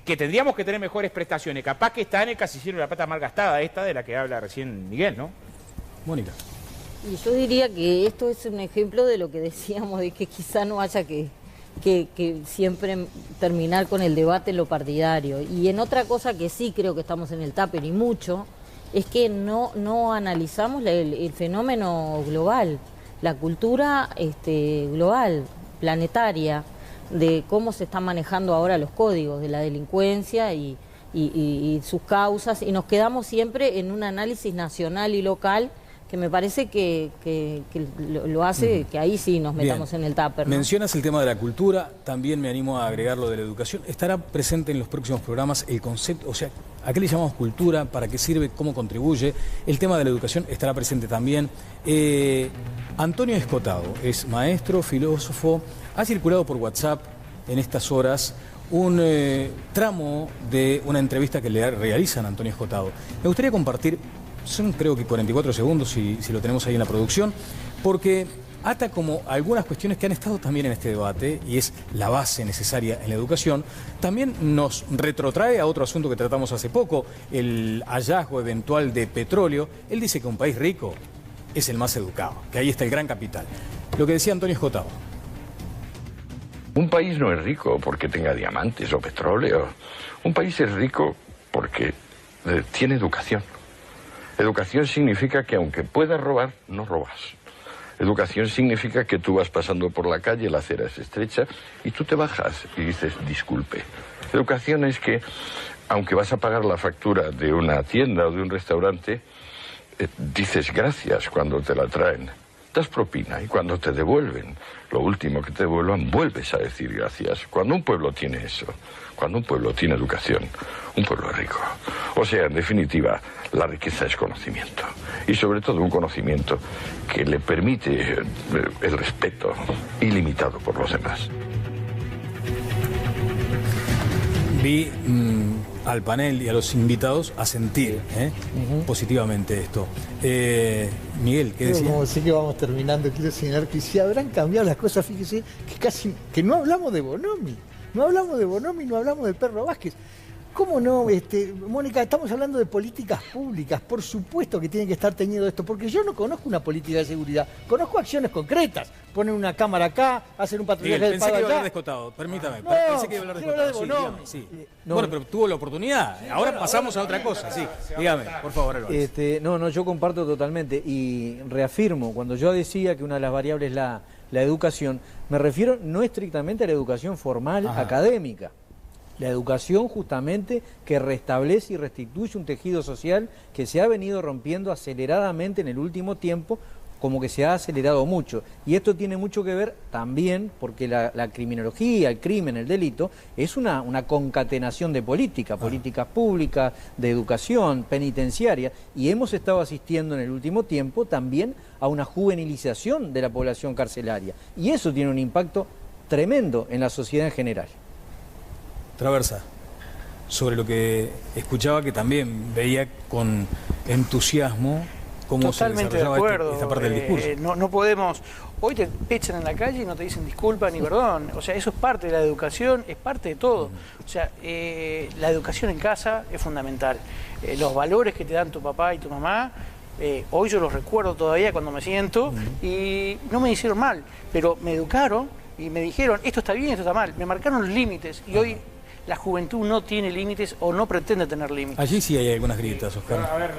que tendríamos que tener mejores prestaciones, capaz que está en el casillero de la plata mal gastada, esta de la que habla recién Miguel, ¿no?
Mónica.
Y yo diría que esto es un ejemplo de lo que decíamos, de que quizá no haya que siempre terminar con el debate en lo partidario. Y en otra cosa que sí creo que estamos en el tupper y mucho, es que no analizamos el fenómeno global, la cultura global, planetaria, de cómo se están manejando ahora los códigos de la delincuencia y sus causas, y nos quedamos siempre en un análisis nacional y local que me parece que lo hace que ahí sí nos metamos en el tupper, ¿no?
Mencionas el tema de la cultura, también me animo a agregar lo de la educación. ¿Estará presente en los próximos programas el concepto, o sea, a qué le llamamos cultura, para qué sirve, cómo contribuye? El tema de la educación estará presente también. Antonio Escotado es maestro, filósofo, ha circulado por WhatsApp en estas horas un tramo de una entrevista que le realizan a Antonio Escotado. Me gustaría compartir, son creo que 44 segundos si lo tenemos ahí en la producción, porque ata como algunas cuestiones que han estado también en este debate, y es la base necesaria en la educación. También nos retrotrae a otro asunto que tratamos hace poco, el hallazgo eventual de petróleo. Él dice que un país rico es el más educado, que ahí está el gran capital. Lo que decía Antonio Escotado.
Un país no es rico porque tenga diamantes o petróleo. Un país es rico porque tiene educación. Educación significa que aunque puedas robar, no robas. Educación significa que tú vas pasando por la calle, la acera es estrecha, y tú te bajas y dices, disculpe. Educación es que, aunque vas a pagar la factura de una tienda o de un restaurante, dices gracias cuando te la traen. Das propina y cuando te devuelven, lo último que te devuelvan, vuelves a decir gracias. Cuando un pueblo tiene eso, cuando un pueblo tiene educación, un pueblo es rico. O sea, en definitiva, la riqueza es conocimiento. Y sobre todo un conocimiento que le permite el respeto ilimitado por los demás.
Vi al panel y a los invitados asentir positivamente esto. Miguel, ¿qué decía?
Como sé que vamos terminando, quiero señalar que si habrán cambiado las cosas, fíjese, que no hablamos de Bonomi, no hablamos del Perro Vázquez. ¿Cómo no, Mónica? Estamos hablando de políticas públicas, por supuesto que tiene que estar teñido esto, porque yo no conozco una política de seguridad, conozco acciones concretas, ponen una cámara acá, hacen un patrullaje del pago allá.
Permítame,
No,
pensé que iba a hablar de
quiero hablar de
Escotado.
Bonomi.
Sí. Bueno, pero tuvo la oportunidad, ahora pasamos a otra cosa, sí. Dígame, por favor, Álvarez.
No, yo comparto totalmente y reafirmo, cuando yo decía que una de las variables es la educación, me refiero no estrictamente a la educación formal académica. La educación justamente que restablece y restituye un tejido social que se ha venido rompiendo aceleradamente en el último tiempo, como que se ha acelerado mucho. Y esto tiene mucho que ver también porque la criminología, el crimen, el delito, es una concatenación de políticas públicas, de educación, penitenciaria, y hemos estado asistiendo en el último tiempo también a una juvenilización de la población carcelaria. Y eso tiene un impacto tremendo en la sociedad en general.
Traversa, sobre lo que escuchaba, que también veía con entusiasmo cómo
totalmente
se
de acuerdo.
esta parte del discurso.
No podemos, hoy te echan en la calle y no te dicen disculpa ni perdón. O sea, eso es parte de la educación, es parte de todo. O sea, la educación en casa es fundamental. Los valores que te dan tu papá y tu mamá, hoy yo los recuerdo todavía cuando me siento y no me hicieron mal, pero me educaron y me dijeron esto está bien, esto está mal. Me marcaron los límites y hoy la juventud no tiene límites o no pretende tener límites.
Allí sí hay algunas grietas, Oscar.
A ver,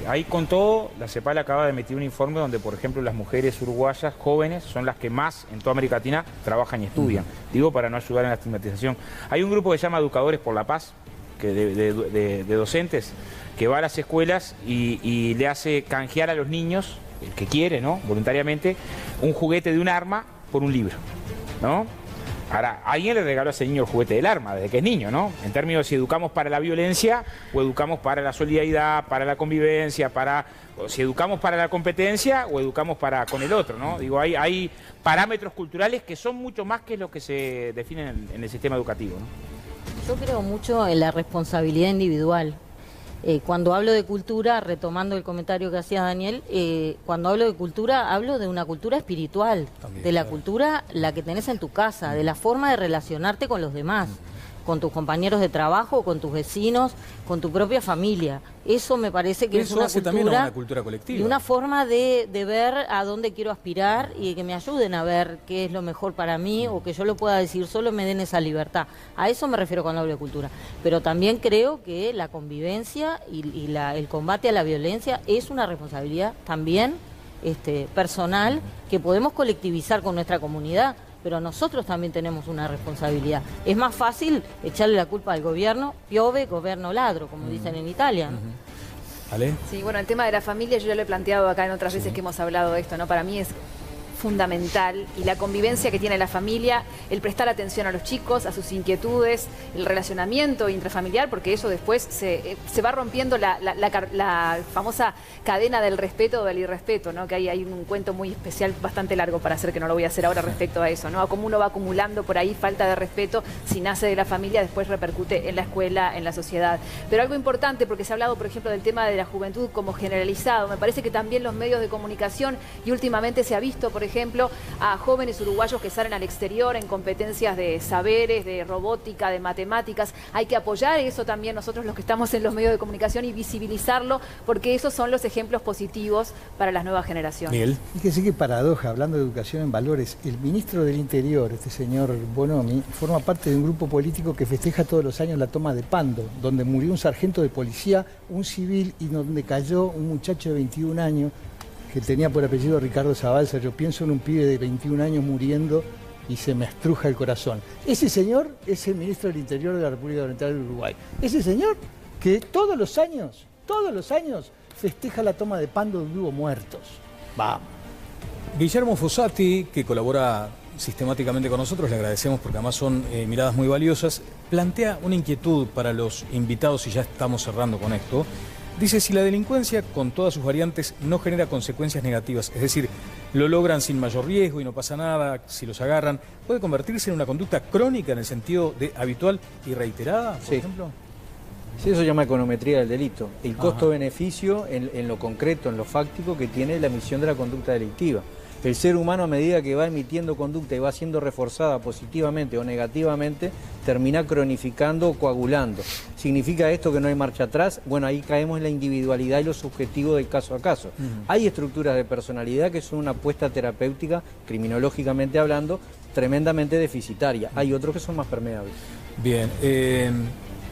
ahí con todo, la CEPAL acaba de emitir un informe donde, por ejemplo, las mujeres uruguayas jóvenes son las que más en toda América Latina trabajan y estudian. Digo, para no ayudar en la estigmatización. Hay un grupo que se llama Educadores por la Paz, de docentes, que va a las escuelas y le hace canjear a los niños, el que quiere, ¿no?, voluntariamente, un juguete de un arma por un libro, ¿no? Ahora, alguien le regaló a ese niño el juguete del arma desde que es niño, ¿no? En términos de si educamos para la violencia o educamos para la solidaridad, para la convivencia, o si educamos para la competencia o educamos con el otro, ¿no? Digo, hay parámetros culturales que son mucho más que lo que se definen en el sistema educativo, ¿no?
Yo creo mucho en la responsabilidad individual. Cuando hablo de cultura, retomando el comentario que hacía Daniel, cuando hablo de cultura, hablo de una cultura espiritual, también, de la cultura la que tenés en tu casa, de la forma de relacionarte con los demás, con tus compañeros de trabajo, con tus vecinos, con tu propia familia. Eso me parece que es una
hace
cultura,
también a una cultura colectiva.
Y una forma de ver a dónde quiero aspirar y que me ayuden a ver qué es lo mejor para mí o que yo lo pueda decir solo, me den esa libertad. A eso me refiero cuando hablo de cultura. Pero también creo que la convivencia y el combate a la violencia es una responsabilidad también personal que podemos colectivizar con nuestra comunidad. Pero nosotros también tenemos una responsabilidad. Es más fácil echarle la culpa al gobierno, piove, gobierno ladro, como dicen en Italia, ¿no?
¿Ale?
Sí, bueno, el tema de la familia yo ya lo he planteado acá en otras veces que hemos hablado de esto, ¿no? Para mí es fundamental, y la convivencia que tiene la familia, el prestar atención a los chicos, a sus inquietudes, el relacionamiento intrafamiliar, porque eso después se va rompiendo la famosa cadena del respeto o del irrespeto, ¿no? Que hay un cuento muy especial, bastante largo para hacer, que no lo voy a hacer ahora respecto a eso, ¿no? A cómo uno va acumulando por ahí falta de respeto, si nace de la familia, después repercute en la escuela, en la sociedad. Pero algo importante, porque se ha hablado, por ejemplo, del tema de la juventud como generalizado, me parece que también los medios de comunicación, y últimamente se ha visto, por ejemplo, a jóvenes uruguayos que salen al exterior en competencias de saberes, de robótica, de matemáticas. Hay que apoyar eso también nosotros los que estamos en los medios de comunicación y visibilizarlo, porque esos son los ejemplos positivos para las nuevas generaciones.
Miguel.
Fíjese qué paradoja, hablando de educación en valores, el ministro del Interior, este señor Bonomi, forma parte de un grupo político que festeja todos los años la toma de Pando, donde murió un sargento de policía, un civil, y donde cayó un muchacho de 21 años que tenía por apellido Ricardo Zabalza. Yo pienso en un pibe de 21 años muriendo y se me estruja el corazón. Ese señor es el ministro del Interior de la República Oriental del Uruguay. Ese señor que todos los años, festeja la toma de Pando donde hubo muertos. Vamos.
Guillermo Fossati, que colabora sistemáticamente con nosotros, le agradecemos porque además son miradas muy valiosas, plantea una inquietud para los invitados, y ya estamos cerrando con esto. Dice, si la delincuencia con todas sus variantes no genera consecuencias negativas, es decir, lo logran sin mayor riesgo y no pasa nada si los agarran, ¿puede convertirse en una conducta crónica en el sentido de habitual y reiterada, por ejemplo?
Sí, eso se llama econometría del delito. El costo-beneficio en lo concreto, en lo fáctico que tiene la emisión de la conducta delictiva. El ser humano, a medida que va emitiendo conducta y va siendo reforzada positivamente o negativamente, termina cronificando o coagulando. ¿Significa esto que no hay marcha atrás? Bueno, ahí caemos en la individualidad y lo subjetivo del caso a caso. Hay estructuras de personalidad que son una apuesta terapéutica, criminológicamente hablando, tremendamente deficitaria. Hay otros que son más permeables.
Bien,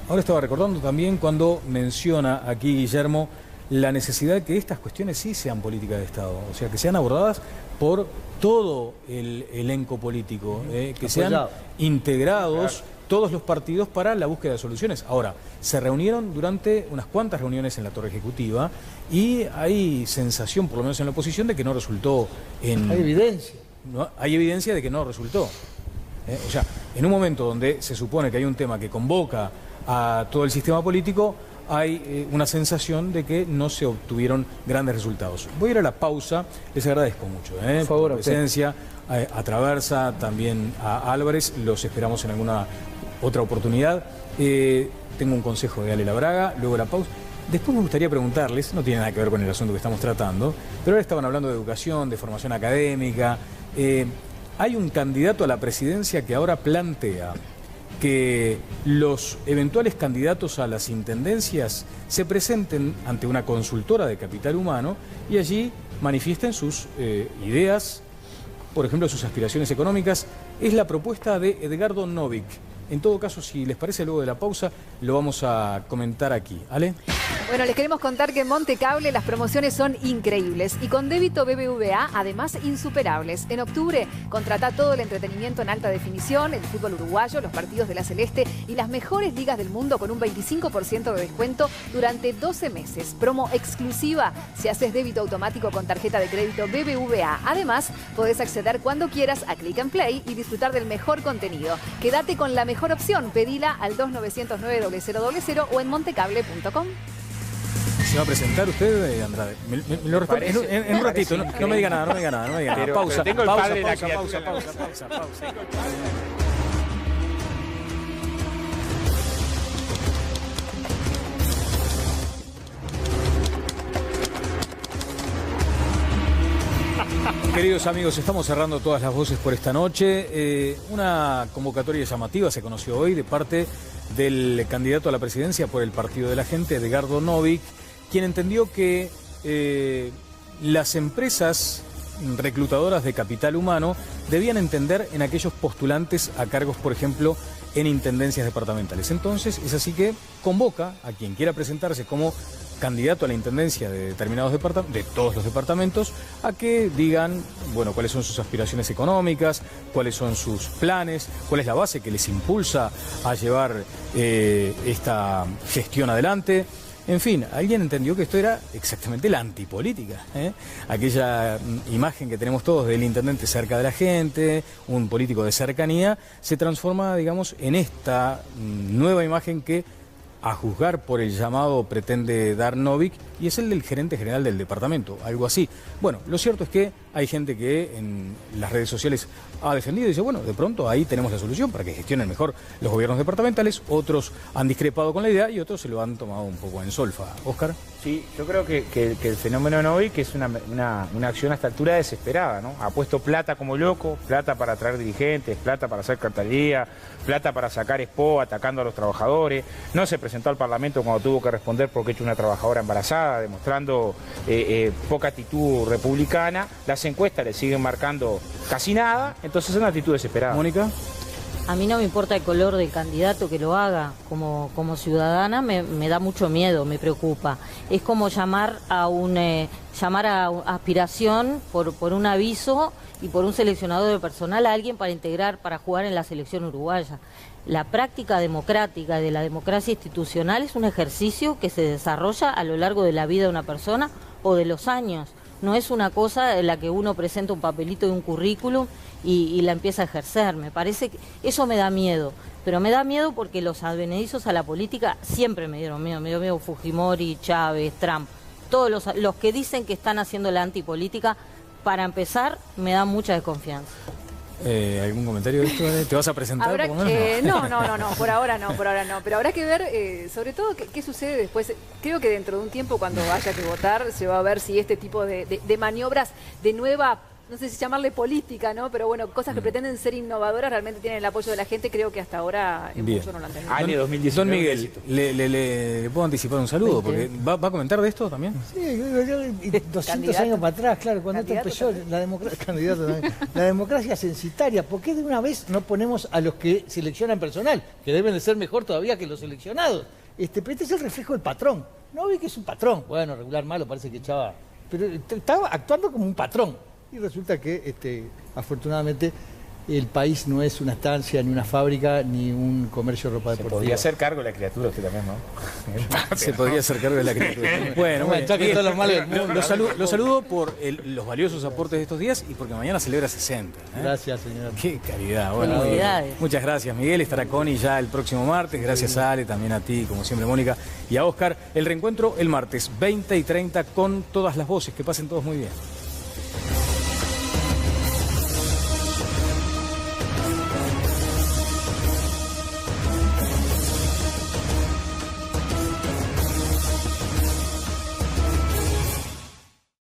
ahora estaba recordando también cuando menciona aquí Guillermo la necesidad de que estas cuestiones sí sean políticas de Estado, o sea, que sean abordadas por todo el elenco político, que sean integrados todos los partidos para la búsqueda de soluciones. Ahora, se reunieron durante unas cuantas reuniones en la Torre Ejecutiva y hay sensación, por lo menos en la oposición, de que no resultó en...
Hay evidencia.
¿no? Hay evidencia de que no resultó. O sea, en un momento donde se supone que hay un tema que convoca a todo el sistema político, hay una sensación de que no se obtuvieron grandes resultados. Voy a ir a la pausa, les agradezco mucho por favor, su presencia, a Traversa, también a Álvarez, los esperamos en alguna otra oportunidad. Tengo un consejo de Ale Labraga, luego la pausa. Después me gustaría preguntarles, no tiene nada que ver con el asunto que estamos tratando, pero ahora estaban hablando de educación, de formación académica. Hay un candidato a la presidencia que ahora plantea que los eventuales candidatos a las intendencias se presenten ante una consultora de capital humano y allí manifiesten sus ideas, por ejemplo, sus aspiraciones económicas. Es la propuesta de Edgardo Novik. En todo caso, si les parece, luego de la pausa, lo vamos a comentar aquí. ¿Ale?
Bueno, les queremos contar que en Montecable las promociones son increíbles y con débito BBVA, además, insuperables. En octubre, contratá todo el entretenimiento en alta definición, el fútbol uruguayo, los partidos de la Celeste y las mejores ligas del mundo con un 25% de descuento durante 12 meses. Promo exclusiva si haces débito automático con tarjeta de crédito BBVA. Además, podés acceder cuando quieras a Click and Play y disfrutar del mejor contenido. Quédate con la mejor opción. Pedila al 2909-0000 o en montecable.com.
¿Se va a presentar usted, Andrade? Me lo responde en un ratito. No me diga nada, no me diga nada.
Pero,
pausa,
pero tengo el
pausa,
padre
pausa,
de la
pausa,
criatura.
pausa. Queridos amigos, estamos cerrando todas las voces por esta noche. Una convocatoria llamativa se conoció hoy de parte del candidato a la presidencia por el Partido de la Gente, Edgardo Novik, quien entendió que las empresas reclutadoras de capital humano debían entender en aquellos postulantes a cargos, por ejemplo, en intendencias departamentales. Entonces, es así que convoca a quien quiera presentarse como candidato a la intendencia de determinados departamentos, de todos los departamentos, a que digan, bueno, cuáles son sus aspiraciones económicas, cuáles son sus planes, cuál es la base que les impulsa a llevar esta gestión adelante. En fin, alguien entendió que esto era exactamente la antipolítica, aquella imagen que tenemos todos del intendente cerca de la gente, un político de cercanía, se transforma, digamos, en esta nueva imagen que, a juzgar por el llamado, pretende dar Novik, y es el del gerente general del departamento, algo así. Bueno, lo cierto es que hay gente que en las redes sociales ha defendido y dice, bueno, de pronto ahí tenemos la solución para que gestionen mejor los gobiernos departamentales. Otros han discrepado con la idea y otros se lo han tomado un poco en solfa. ¿Óscar?
Sí, yo creo que el fenómeno Novik es una acción a esta altura desesperada, ¿no? Ha puesto plata como loco, plata para traer dirigentes, plata para hacer cartelería, plata para sacar expo atacando a los trabajadores. No se presentó al Parlamento cuando tuvo que responder porque ha hecho una trabajadora embarazada, demostrando poca actitud republicana. Las encuestas le siguen marcando casi nada, entonces es una actitud desesperada.
Mónica.
A mí no me importa el color del candidato que lo haga, como ciudadana me da mucho miedo, me preocupa. Es como llamar a aspiración por un aviso y por un seleccionador de personal a alguien para integrar, para jugar en la selección uruguaya. La práctica democrática de la democracia institucional es un ejercicio que se desarrolla a lo largo de la vida de una persona o de los años. No es una cosa en la que uno presenta un papelito de un currículum y la empieza a ejercer. Me parece que eso me da miedo. Pero me da miedo porque los advenedizos a la política siempre me dieron miedo. Me dio miedo Fujimori, Chávez, Trump. Todos los que dicen que están haciendo la antipolítica, para empezar, me da mucha desconfianza.
¿Algún comentario de esto? ¿Te vas a presentar?
No, por ahora no. Pero habrá que ver, sobre todo, qué sucede después. Creo que dentro de un tiempo, cuando haya que votar, se va a ver si este tipo de maniobras de nueva, no sé si llamarle política, ¿no? Pero bueno, cosas que pretenden ser innovadoras realmente tienen el apoyo de la gente. Creo que hasta ahora mucho no lo han tenido.
Año 2019.
Don Miguel, ¿le puedo anticipar un saludo? Porque ¿va a comentar de esto también?
Sí, 200 años para atrás, claro, cuando esto empezó, la democracia censitaria. ¿Por qué de una vez no ponemos a los que seleccionan personal, que deben de ser mejor todavía que los seleccionados? Pero este es el reflejo del patrón. No ve que es un patrón. Bueno, regular malo, parece que echaba. Pero estaba actuando como un patrón. Y resulta que, afortunadamente, el país no es una estancia, ni una fábrica, ni un comercio de ropa deportiva.
Podría hacer cargo de la criatura usted también, ¿no?
Se podría hacer cargo de la criatura. Bueno, lo saludo por los valiosos aportes de estos días y porque mañana celebra 60.
Gracias, señor.
Qué calidad. Bueno, muchas gracias, Miguel. Estará Connie ya el próximo martes. Gracias, Ale, también a ti, como siempre, Mónica, y a Oscar. El reencuentro el martes 20 y 30 con todas las voces. Que pasen todos muy bien.